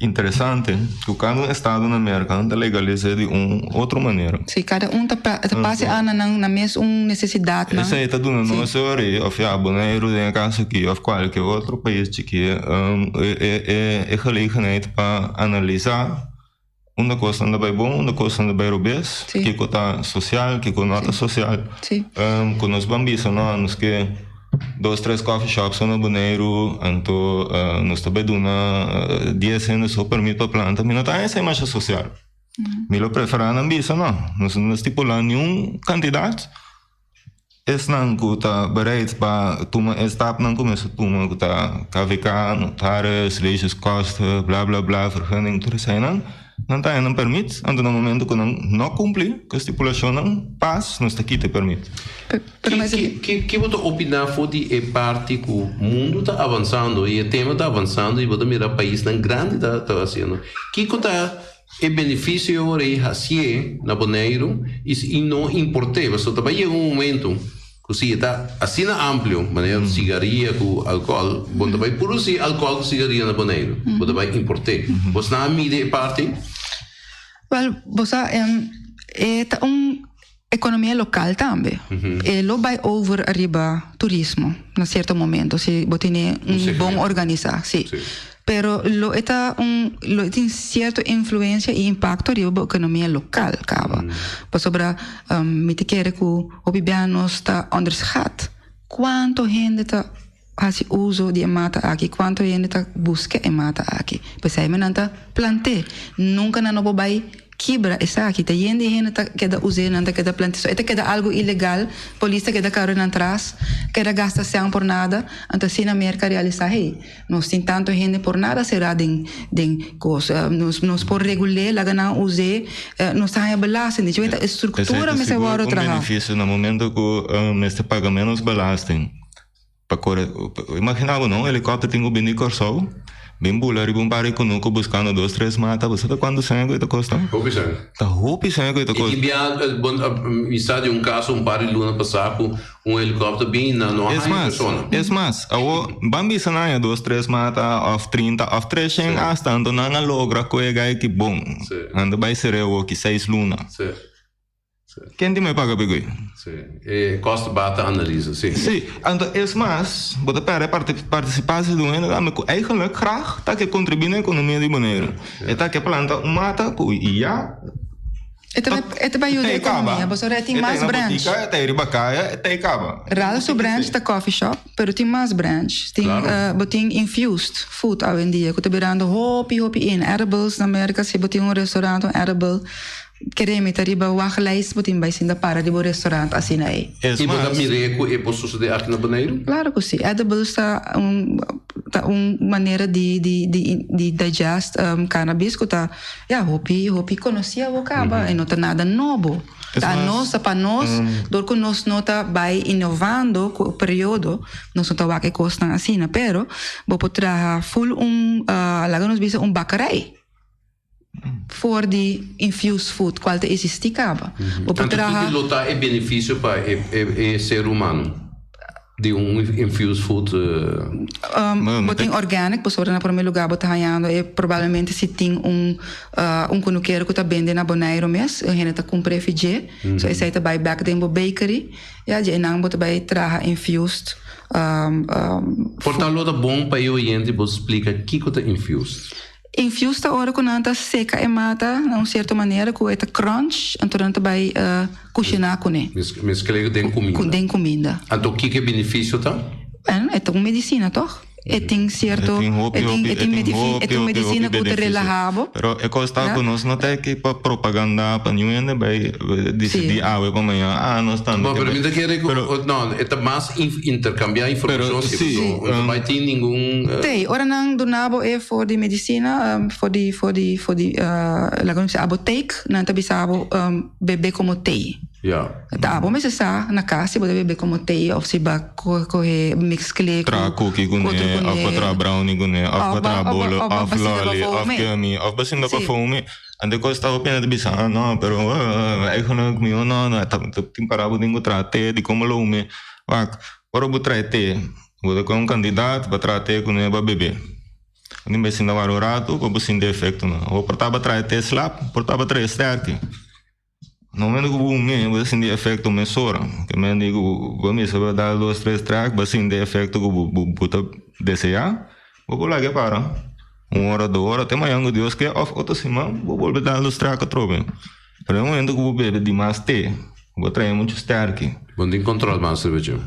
interessante, que cada estado na América legaliza de outra maneira. Sim, cada passa na mesma necessidade. Isso aí está dando nossa hora, of ja, Bonaire, de caso aqui, of qualquer outro país que é gelegenheid para analisar uma coisa anda bem bom, uma coisa anda bem obes, que está social, que nota social. Com os bambis, nós que 2, 3 coffee shops na Bonaire, então nós também damos 10 anos só permite para planta, mas não está essa imagem social. Me lo preferar na bisa, não. Nós não estipulamos nenhum candidato. Esse não que está bereid para tomar etapa, não começa a tomar que está KVK, notários, leis, costas, blá blá blá, vergunning, tudo isso aí, não está, não permite. Então, no momento que não cumpre, que a estipulação não passa, não está aqui te permite. Que você opinar sobre a parte que o mundo está avançando e o tema está avançando e você mirar o país tão grande está fazendo. Que está o benefício assim na Bonaire e não importa. Você também chega momento que se está assim amplo, maneira de cigarrilha com álcool, você vai produzir álcool com cigarrilha na Bonaire, você vai importar. Você não mide a parte? Well, você é economia local também. Lo vai over arriba turismo, em certo momento, se você tem bom organizar, sim. Pero lo tem certa influência e impacto arriba a economia local, cava. Por sobre me te quer que o bibiano está onderschat. Quanto gente está faz uso de mata aqui, quanto gente está busca a mata aqui. Pois aí me nanta plante, nunca na novo vai quebra essa aqui. Tem gente que está usando, nanta que está plante. Isso é algo ilegal, polícia que está carregando atrás, que está gastação por nada, então se na América realizar aí, nós tem tanto gente por nada será den coisa, nós por regular, lá não usar, nós está a belasting, deixa eu ver a estrutura me se vai trabalhar. Benefício no momento que neste paga menos belasting. Imaginava não, helicóptero tem o binico só. Bem bular e bom pare conosco buscando 2, 3 matas. Você está quando sangue está custa? Roupi sangue. Está roupi sangue está custa. E bem, está de caso pare luna passar com helicóptero bem na persona. É mais, bambi sanaya 2, 3 matas, of 30, of 3 cheng hasta ando na logra coega que bom. Ando vai ser eu que 6 luna. Quem te me paga por isso? Sim. Costa bata analisa, sim. Sim. Então, é mais, você pode participar de um ano, eigenlijk graag, dat je contribueert na economia de Bonaire. E dat je planta uma mata, e já. É para ajudar a economia, você tem mais branch. Tem ribacaia, tem caba. Rala sua branch da coffee shop, pero tem mais branch. Tem infused food hoje em dia, que está virando hopi in edibles na América, se você tem restaurante edible. Queremos ter riba wachtlijst, botin bij zijn de para de restaurant assim aí. E você mira que posso suceder aqui na Bonaire? Claro que sim. Edible está maneira de digest cannabis que está hopi conhecia o caba e não está nada novo. Para nós, porque nós não está vai inovando com o período, nós não está vai que custa assim, pero vou trazer full lá nos bisa bakery. Voor die infused food, qual te existicava. Então, tudo é benefício para o ser humano de infused food. Botem organic, por na primeiro lugar, botar ganhando e provavelmente se tem conuqueiro que está vendendo na Bonaire mês, a gente está com prefigé, so esse aí está vai back dentro bakery, e a gente não botar vai trazer infused. Portanto, é bom para o gente você explica o que é infused. Infused a hora quando anda seca e mata, de uma certa maneira, com esta crunch, então anda vai cozinhar com ele. Mas que tem comida. Tem comida. Então o que é benefício tá? É uma medicina, toch? Tem certo, tem medicina que te relaxava. Pero é costa que nós não tem que propaganda para nenhum vai decidir para amanhã, nós estamos. Mas permita que não, é mais intercambiar informações, não vai ter nenhum. Tem, ora não do nabo é for de medicina, for de lá como se apoteca, não tá bisabo beber como tei. Tá bom, mas está na casa, pode beber como tei, ou se vai correr mix clear. Tra cookie com of tra brownie com of tra bolo, of lolly, of gummy, of basin da fome. Ande costa o pena de bisa, não, pero eigenlijk não, tem parabo dingo tra te de como lo me. Wak, ora bu tra te. Vou com um candidato para tratar com ele para beber. Quando me sinto um rato, eu vou sentir efeito. Ou portava atrás de slap, portava atrás sterk. No momento que eu vou sentir efeito mesora. Que me digo, vamos dar 2, 3 tracks, vou sentir efeito que eu vou desejar. Vou lá que para. 1 hora, 2 horas, até amanhã, Deus quer, outra semana, vou voltar a dar os tracks a trobe. Pero no momento que eu vou beber demais té, vou trazer muito sterk. Bom de controle, mas cerveja.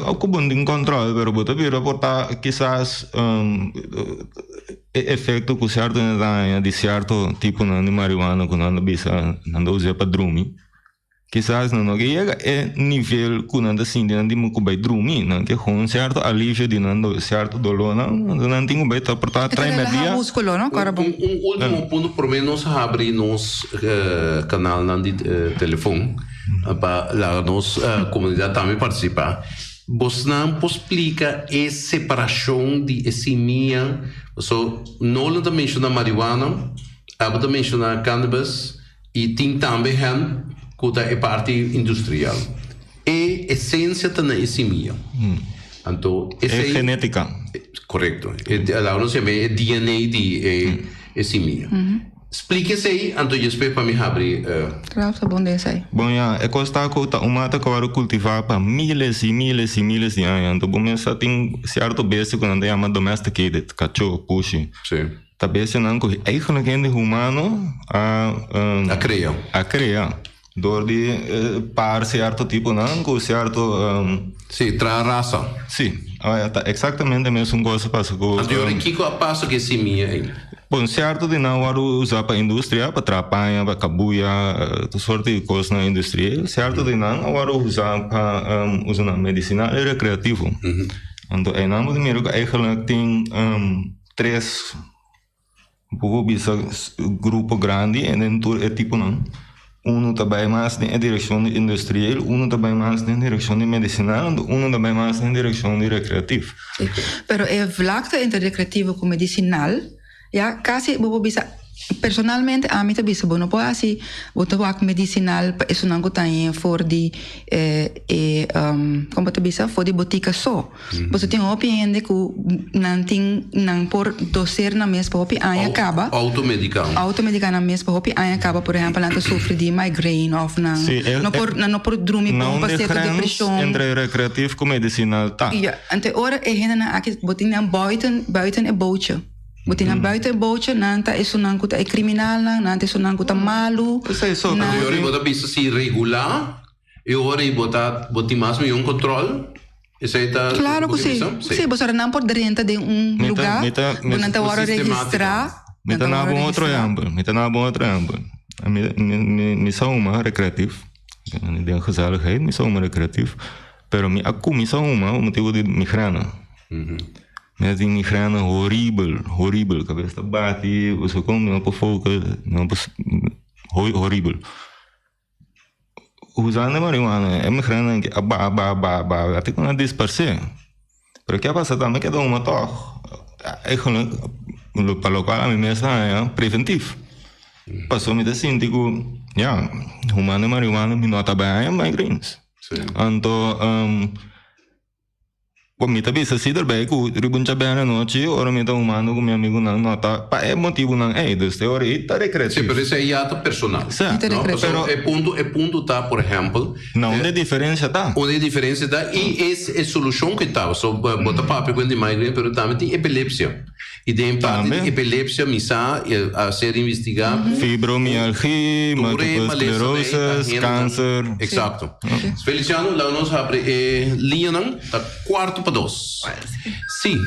Aku bom de controle, pero vou também reportar quizás efeito com certo de certo tipo de marihuana que não bisa não usa para dormir. Quizás não chega é nível que não assim de não que vai dormir, não que com certo alívio de não certo dolor não tem que vai portar trai media. Músculo, não? Último ponto por menos abrir nos canal de telefone para a nossa comunidade também participar. Você não explica a separação de essimia, não lhe menciona marihuana, não menciona cannabis e tem também que é parte industrial. É a essência da essimia. Então, é genética. Correto. Ela não se chama DNA de essimia. Explique-se aí, então eu espero para me abrir. Claro, tá bom desse aí. Bom, é costa que uma mata que eu cultivar para miles e miles e miles de anos. Então, bom, só tem certo besta que não chama domesticated, cachorro, puxi. Sim. Tá besta não que eigenlijk é humano a criar. A criar. Door de par certo tipo não, com certo. Sim, tra raça. Sim, exatamente a mesma coisa passa com. Então, o que passa que essimia aí? Bom, certo de não usar para a indústria, para trapanha, para cabuia, toda sorte de coisas na indústria. Certo de não agora usar para usar na medicinal e recreativo. Então, é não de mim que eigenlijk tem 3 grupo grande e dentro é tipo não. Também mais na direção industrial, também mais na direção de medicinal, também mais na direção de recreativo. Pero é vlakte entre recreativo com medicinal, ja, quase vou bisa personalmente a mim também não pode assim, botar o medicinal isso não tem for de como tu bisa for de botica só. Você tem uma opinião de que não tem não por doser na mês para opi aí acaba. Automedicar na mês para opi aí acaba, por exemplo, não sofre de migraine ou não por dormir bom para ter depressão. Entre recreativo com medicinal tá. Ja, ante ora é ainda aqui botinha buiten é bocha. Botina buiten bootje, nanta is zo'n kuta criminal, nanta is zo'n kuta malu. Eu vou dar se regular, eu vou botar mais um controle. Claro que sim. Sim, você não pode dentro de lugar, não te vai registrar. Me tá na bom outro exemplo. Me sou uma recreativo. De gezelligheid, me sou uma recreativo. Pero me sou uma motivo de migrana. Mas tem migrana horrível, cabeça bate, você come não pode focar, não pode horrível. Usando marihuana é migrana que até quando disperse. Porque a passa também que dá uma toque. É para o qual a minha mesa é preventivo. Passou me assim, digo, já, humano marihuana me nota bem é migraines. Então como me também se bem que ribun bem na noite, ora me tá humano com meu amigo não nota, pa é motivo não é, deste hora e tá recreativo. Sim, pero isso é ato personal. Pero é ponto tá, por exemplo, não de diferença tá. Onde a diferença tá e é solução que tá, só bota papo quando migraine, pero também tem epilepsia. E tem parte de epilepsia misa a ser investigado. Fibromialgia, multiple esclerose, câncer. Exato. Feliciano, lá nós abre linha tá 1:45. Sim.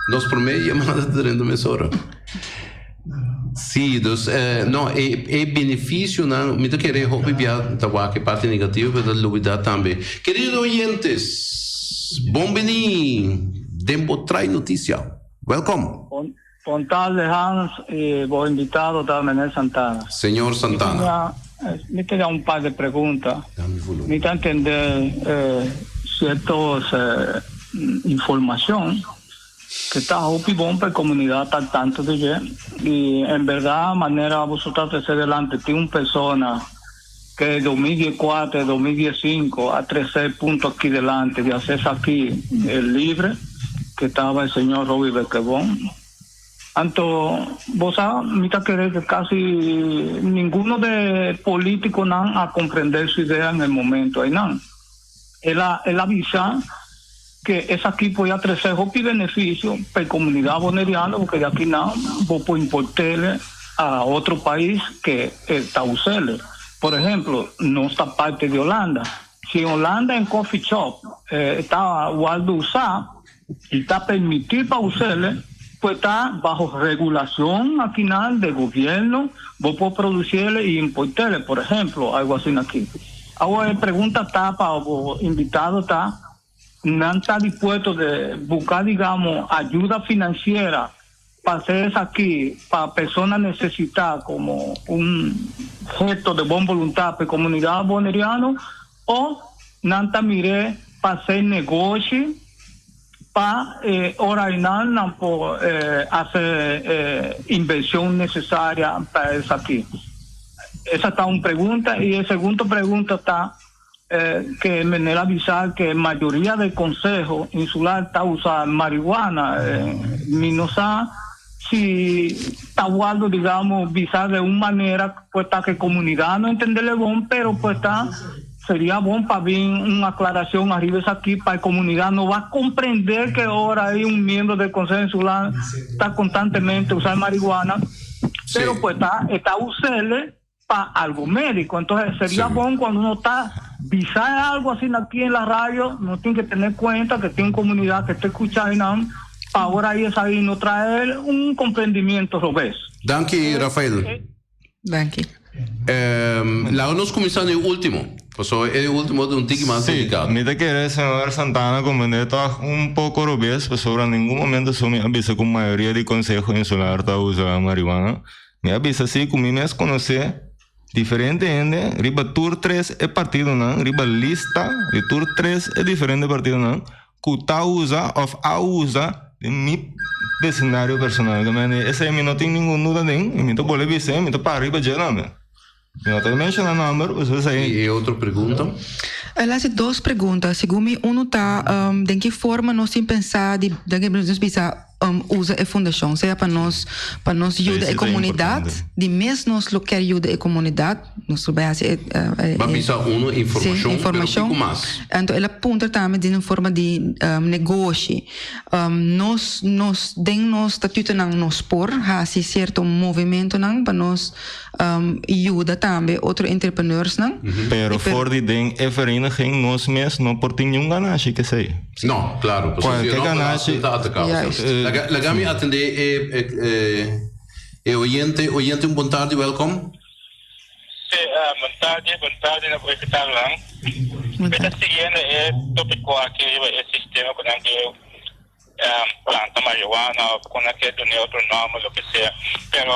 Nós por meio chamada durante a mesora. Sim, não é benefício não, me querer hobbiar tá que parte negativa da novidade também. Queridos oyentes, bom-vindo. Tempo trai notícia. Welcome. Con tal de Hans y vos invitado también Santana. Señor Santana. Me queda un par de preguntas. Me da a entender ciertas información que está muy bon para la comunidad tal tanto de y en verdad manera vosotros de ser delante de una persona que 2014, 2015, a 13 puntos aquí delante de hacerse aquí el libre, que estaba el señor Robbie Bequebón. Entonces, vos sabés, mira que casi ninguno de políticos no a comprender su idea en el momento. Ahí no. Él avisa que ese equipo ya 13 y beneficio para la comunidad boneriana, porque de aquí no, vos puedes importarle a otro país que está usando. Por ejemplo, no está parte de Holanda. Si en Holanda en coffee shop está Waldo usar y está permitido para usarle, pues está bajo regulación aquí de gobierno, vos podés producirle y importarle, por ejemplo, algo así aquí. Ahora la pregunta está para los invitados, no está dispuesto de buscar, digamos, ayuda financiera para hacer eso aquí, para personas necesitadas como un gesto de buena voluntad para la comunidad boneriana, o nanta mire para hacer negocio, para ordenar, por hacer inversión necesaria para eso aquí. Esa está una pregunta. Y la segunda pregunta está que me debe avisar que la mayoría del Consejo Insular está usando marihuana. No sé si está guardando, digamos, visar de una manera, pues está que la comunidad no entenderle bon, pero pues está, sería bueno para ver una aclaración arriba de aquí, para la comunidad no va a comprender que ahora hay un miembro del Consejo Insular está constantemente usando marihuana, pero pues está usando para algo médico. Entonces sería bueno cuando uno está visar algo así aquí en la radio, no tiene que tener cuenta que tiene una comunidad que está escuchando, para ahora ahí no traer un comprendimiento robés. Danke, Rafael. Danke. La nos começar no último. Pasó el último de un tique más delicado. Mira que el señor Santana comenta un poco robés, pues sobre ningún momento me avisa que la mayoría del Consejo Insular está usando marihuana. Me avisa así que me conoce diferente gente, riba Tour 3 es partido, ¿no? Riba lista de Tour 3 es diferente partido, ¿no? Que está usa o usa de mi vecindario personal. Ese no tengo ninguna duda de él, y me puede decir, me para arriba ya, ¿no? No te menciono el nombre, pues es ahí. ¿Y otra pregunta? Él hace dos preguntas. Según mí, uno está, ¿de qué forma nos sin pensar de que nos pisa usa a fundação, seja para nós ajudar a comunidade, de mesmo nós quer ajudar a comunidade, nós base precisa uma informação, sim, mais. Então ela aponta também de uma forma de negócio. Nós den nós estatuto não nos por, há certo movimento não para nós ajuda também outros entrepreneurs não. Pero for de den é vereniging nós mesmos não por ter nenhum ganância que sei. Não, claro, qualquer ganância. La Gami atender oyente, boa tarde, welcome. Boa tarde, na coisa que está lá. Está seguindo o tópico aqui, o sistema com que planta marihuana, com que tem outro nome, o que seja. Pero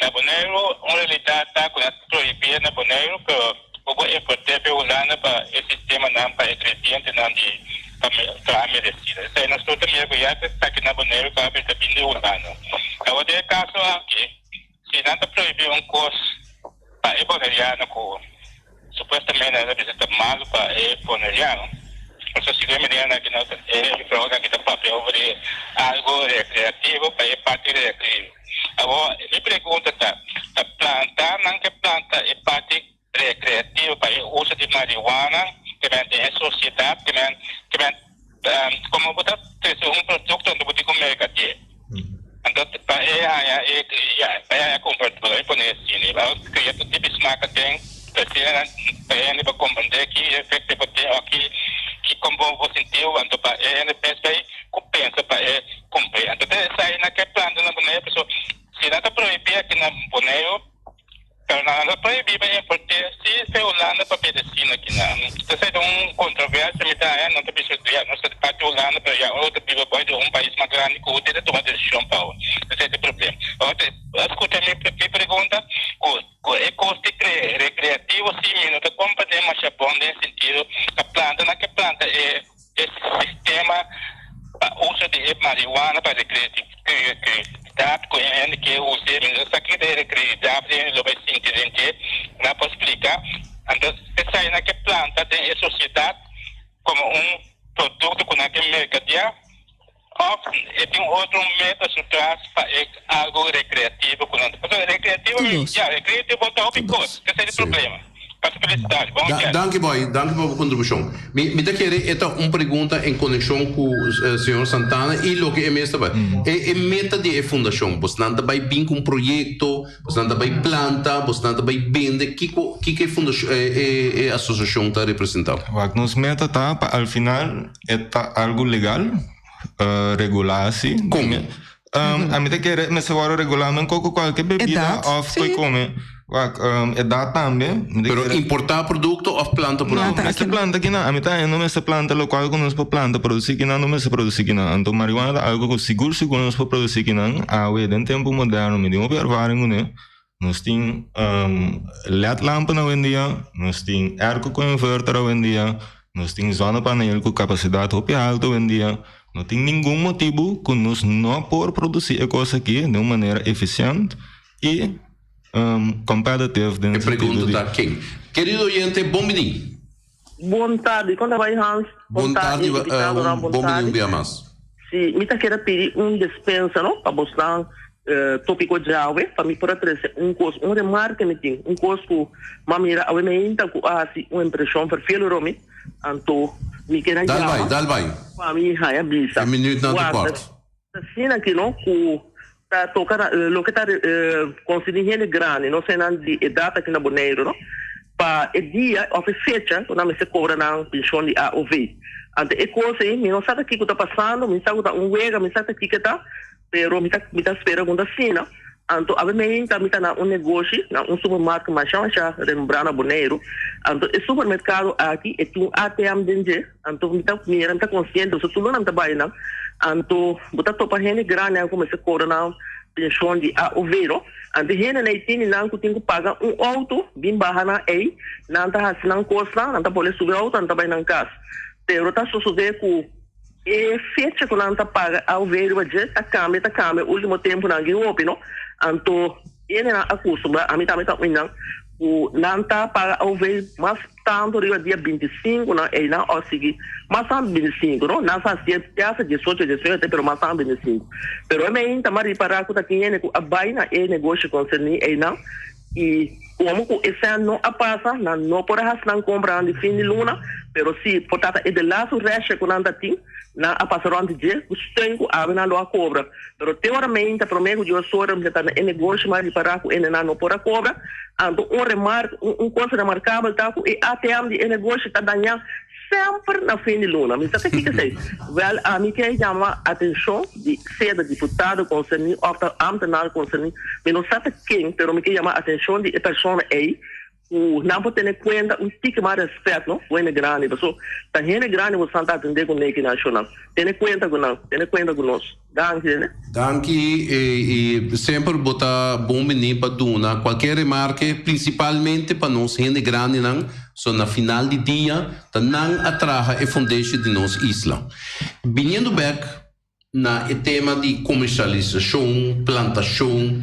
na Bonaire, na realidade, está proibido na Bonaire, pero o é importante usar para o sistema não para ingrediente não de para a medicina. Isso aí nós estamos também já está aqui na Bonaire para a vitamina urbana. Agora é caso aqui, se não está proibido um curso para o boneriano, supostamente nós precisamos mais para o boneriano. Então se vê mediano aqui nós falamos aqui da papel sobre algo recreativo para a parte recreativa. Agora me pergunta a planta não que planta é parte recreativa para o uso de marihuana, que vem em sociedade, que vem como botar um produto onde você comer aqui. Então para comportamento para esse nível, criar todo tipo de marketing, para compreender que efeito você aqui que como você sentiu, então para pensa compensa para cumprir. Então sai naquele plano na Bonaire, pessoal, se não está proibido aqui na Bonaire, pero nada proibido é porque se Holanda para medicina aqui não tem controvérsia me dá não tem bicho de não se parte Holanda para já outro pivo pode país mais grande que o ter tomar decisão para o esse é o problema. Outra escuta me pergunta o custo recreativo sim não tem como poder mais bom nesse sentido a planta naquela planta é esse sistema uso de marihuana para recreatividade que usa essa aqui de recreatividade não vai se entender não posso explicar sociedade como produto com aquele mercadeia, ou tem outro método por trás para algo recreativo. Porque recreativo volta ao pico, que é o problema. Felicidade. Danke boy por contribuição. Me da querer esta pergunta em conexão com o senhor Santana e o que é mesmo é meta de fundação. Você não vai vir com projeto, você não vai planta, você não vai vender. Que é fundação a associação está representando? Nos meta tá ao final é algo legal, regular assim. Como? A mim querer me seguro regulamento com qualquer bebida ou foi comer. É dá também. Pero importar produto ou planta produto? Essa planta aqui não. A mim tá não essa planta local que nós para planta produzir aqui não me se produzir aqui não. Então marihuana algo que seguro nós para produzir aqui não. Em tempo moderno me deu observar né. Nós tem LED lampa na vendia, nós tem air com inverter na vendia, nós tem zona painel com capacidade op alta vendia. Não tem nenhum motivo que nós não por produzir a coisa aqui de uma maneira eficiente e competitive. A pergunta está quem? Querido oyente, bom menino. Boa tarde, quando vai Hans? Boa tarde, bom menino bem mais. Sim, me tá querendo pedir dispensa, não? Para mostrar tópico de água, para me por trazer curso, remarca me tem, curso, mamira, a me ainda com uma impressão para filho Romi, então me quer dal vai. Para mim, é bisa. Minuto na quarto. Assim aqui, não? Tá tocando, lo que tá considerando grande, não sei não de data aqui na Bonaire, não? Para o dia, ou fecha, quando me se cobra na pensão de AOV. Então, é coisa aí, me não sabe o que está passando, me sabe que me sabe o que está, pero me tá esperando quando assim, não? Então, obviamente, me tá na negócio, na supermercado, mas já lembrar na Bonaire. Então, o supermercado aqui é um ATM dentro, então me tá consciente, se tudo não está bem, não? Então, botar topa gente grande, como se cobra na pensão de AOV, então gente nem tem não que tem que pagar auto, bem barra na ei, não tá assinando costa, não tá pode subir auto, não tá bem na casa. Pero tá sucedendo com fecha que não tá paga AOV, tá câmbio, último tempo não guiou, não? Então, ele não acostuma, a mim também tá não, o não tá paga AOV, mas tanto dia 25, não é não ou seguir, mas são 25, não fazia peça 18, pero mas são 25. Pero é meio também para que tá querendo a baina é negócio concerni é não e como que esse ano a passa não por as não comprar de fim de luna, pero se portata é de lá o resto que não tem na a passar de dia, os tenho a na lo cobra, pero teoricamente prometo de sora me tá é negócio mais para que ele não por a cobra, então remarca coisa remarcável tá que ATM de negócio tá danhando sempre na fim de luna. Mas sabe o que sei? Well, a mim quer chamar a atenção de ser deputado concernido, ou ambtenaar concernido, mas não sabe quem, pero me quer chamar a atenção de pessoa aí, o não pode ter conta tique mais respeito, não? O grande, pessoal, tá gente grande você está atendendo com o nacional. Tem conta com nós. Danke, né? Danke e sempre botar bom menino para duna qualquer remarca, principalmente para nós gente grande não, só na final de dia, tá não atraja a foundation de nossa isla. Vindo back na tema de comercialização, plantação,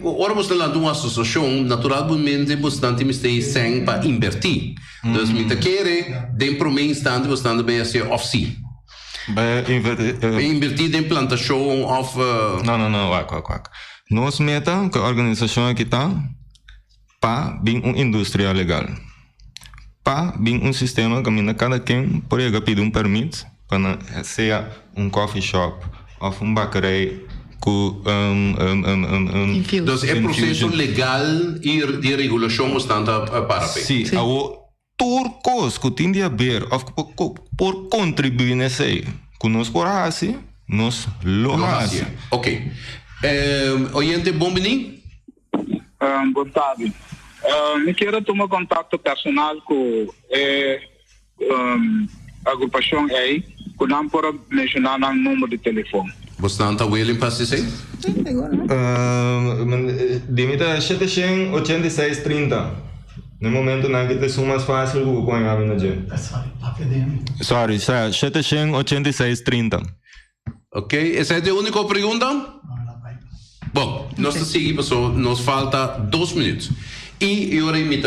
ora você lá de uma associação, naturalmente bastante me tem sem para invertir. Então, me tá querer, dentro do instante, bastante bem ser off-sea. Invertir em plantação of... Não, wak. Nós meta que a organização aqui está para vir uma indústria legal. Para vir sistema que cada quem pode pedir permito para ser coffee shop ou bakery com Então, é processo legal e de regulação bastante para Sim, turcos que tem a ver por contribuir nesse aí. Que nós por assim, nós lo hacemos. Ok. Oyente, bom menino? Boa tarde. Me quero tomar contato personal com a agrupação aí, que não pode mencionar o número de telefone. Você não está willing para se dizer? Limita 78630. No momento não que te mais fácil do que com a minha gente. Sorry, 78630. Ok, essa é a única pergunta? Bom, nós seguimos, nos falta 2 minutos. E ora mi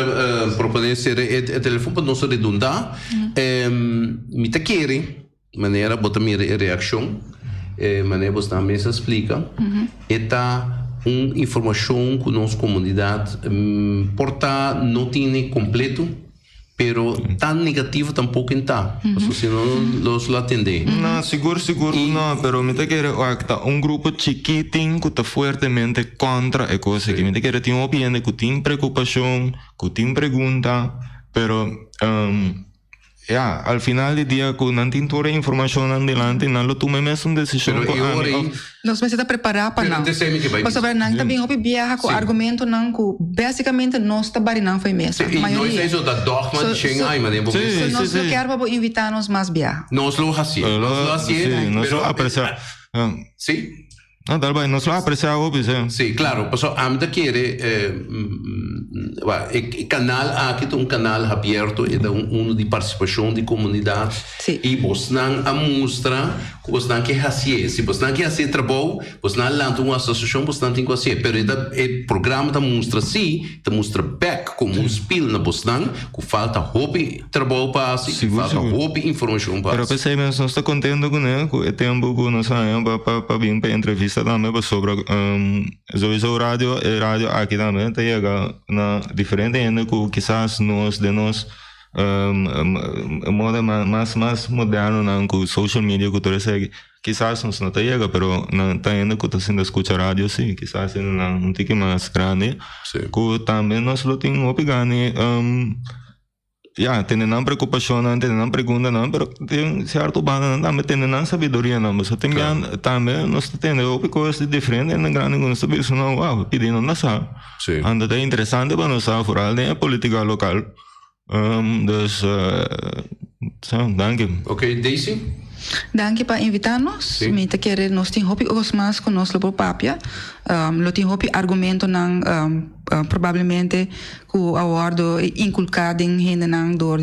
propone ser o telefone para não se redundar. Mi te quere, maneira bota minha reação, maneira você também se explica. Eta informação que nossa comunidade porta não tem completo, pero tan negativo tampoco está. Se não los la atender. Não, seguro não, pero me te quero grupo chiquitinho que está fortemente contra a coisa que me te quero tem opinião, que tem preocupação, que tem pergunta, pero al final del día que não tem toda a informação adelante, não lo tome mesmo decisão. Nós precisamos preparar para não. Mas sobre não também houve viaja com argumento não que basicamente nós trabalhamos não foi mesmo. Nós é isso da dogma de Xangai, mas nós não queremos invitar nos mais viaja. Nós lo hacemos. Nós lo apreciamos. Sim. No, tal vez, nos lo apreciamos, sí, claro, pues AMDA quiere el canal, aquí es un canal abierto, es uno de participación de comunidad, y vos nan mostra que vos nan que hacer, si vos nan que hacer trabajo, vos nan lança una asociación, vos nan tiene que hacer, pero el programa te muestra sí, te muestra back como un spil na vos nan, que falta hobby trabajo para hacer, falta hobby información para hacer. Pero pues nós está contento com ele, que tem que nós para vir para entrevista também sobre sowieso radio aqui também chega na diferente ainda que quizás nós modo mais moderno não com social media que todo segue quizás nós não chega pero não tá ainda que tá sendo escuta rádio sim quizás não tique mais grande que também nós lo tem opigani tem não preocupação, não tem não pergunta, não, mas tem certo banda, não tem não sabedoria, não, mas também nós temos coisas diferentes, na grande quando nós pensamos, pedindo não sabe. Anda é interessante para nós fora da política local. Danke. Ok, Daisy? Danke para invitar-nos. Me te querer nós tem hopi os mais com nós lobo papia. Lo tem hopi argumento não provavelmente que o awardo inculcado em gente não door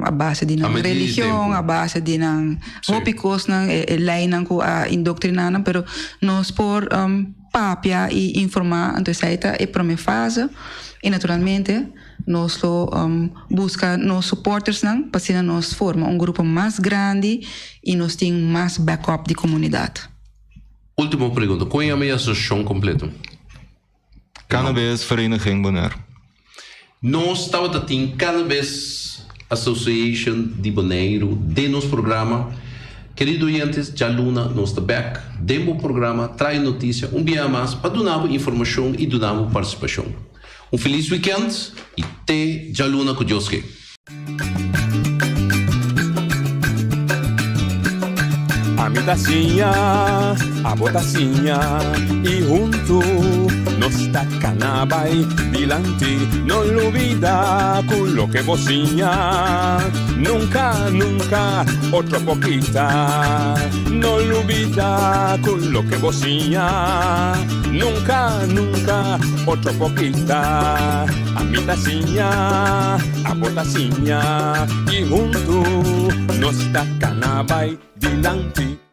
a base de religião, a base de não hopi cos não lei não que a indoctrinada, pero nós por papia e informar então saída é prome fase e naturalmente nós busca nos supporters não para nós forma grupo mais grande e nós tem mais backup de comunidade. Última pergunta, qual é a minha associação completa? Cannabis Vereniging Bonaire. Nós estamos tendo Cannabis Association de Bonaire de nosso programa. Queridos ouvintes, já Luna, nós estamos back. Demo programa, traz notícia, dia mais para dar informação e dar participação. Feliz weekend e te já Luna com Deus que. A mi tacinha, a botacinha e junto nos tacanabay dilante, no olvida con lo que vocinha, nunca, nunca, otra poquita, no olvida con lo que vocinha, nunca, nunca, otra poquita, a mi tacinha, a botacinha y junto nos tacanabay dilante.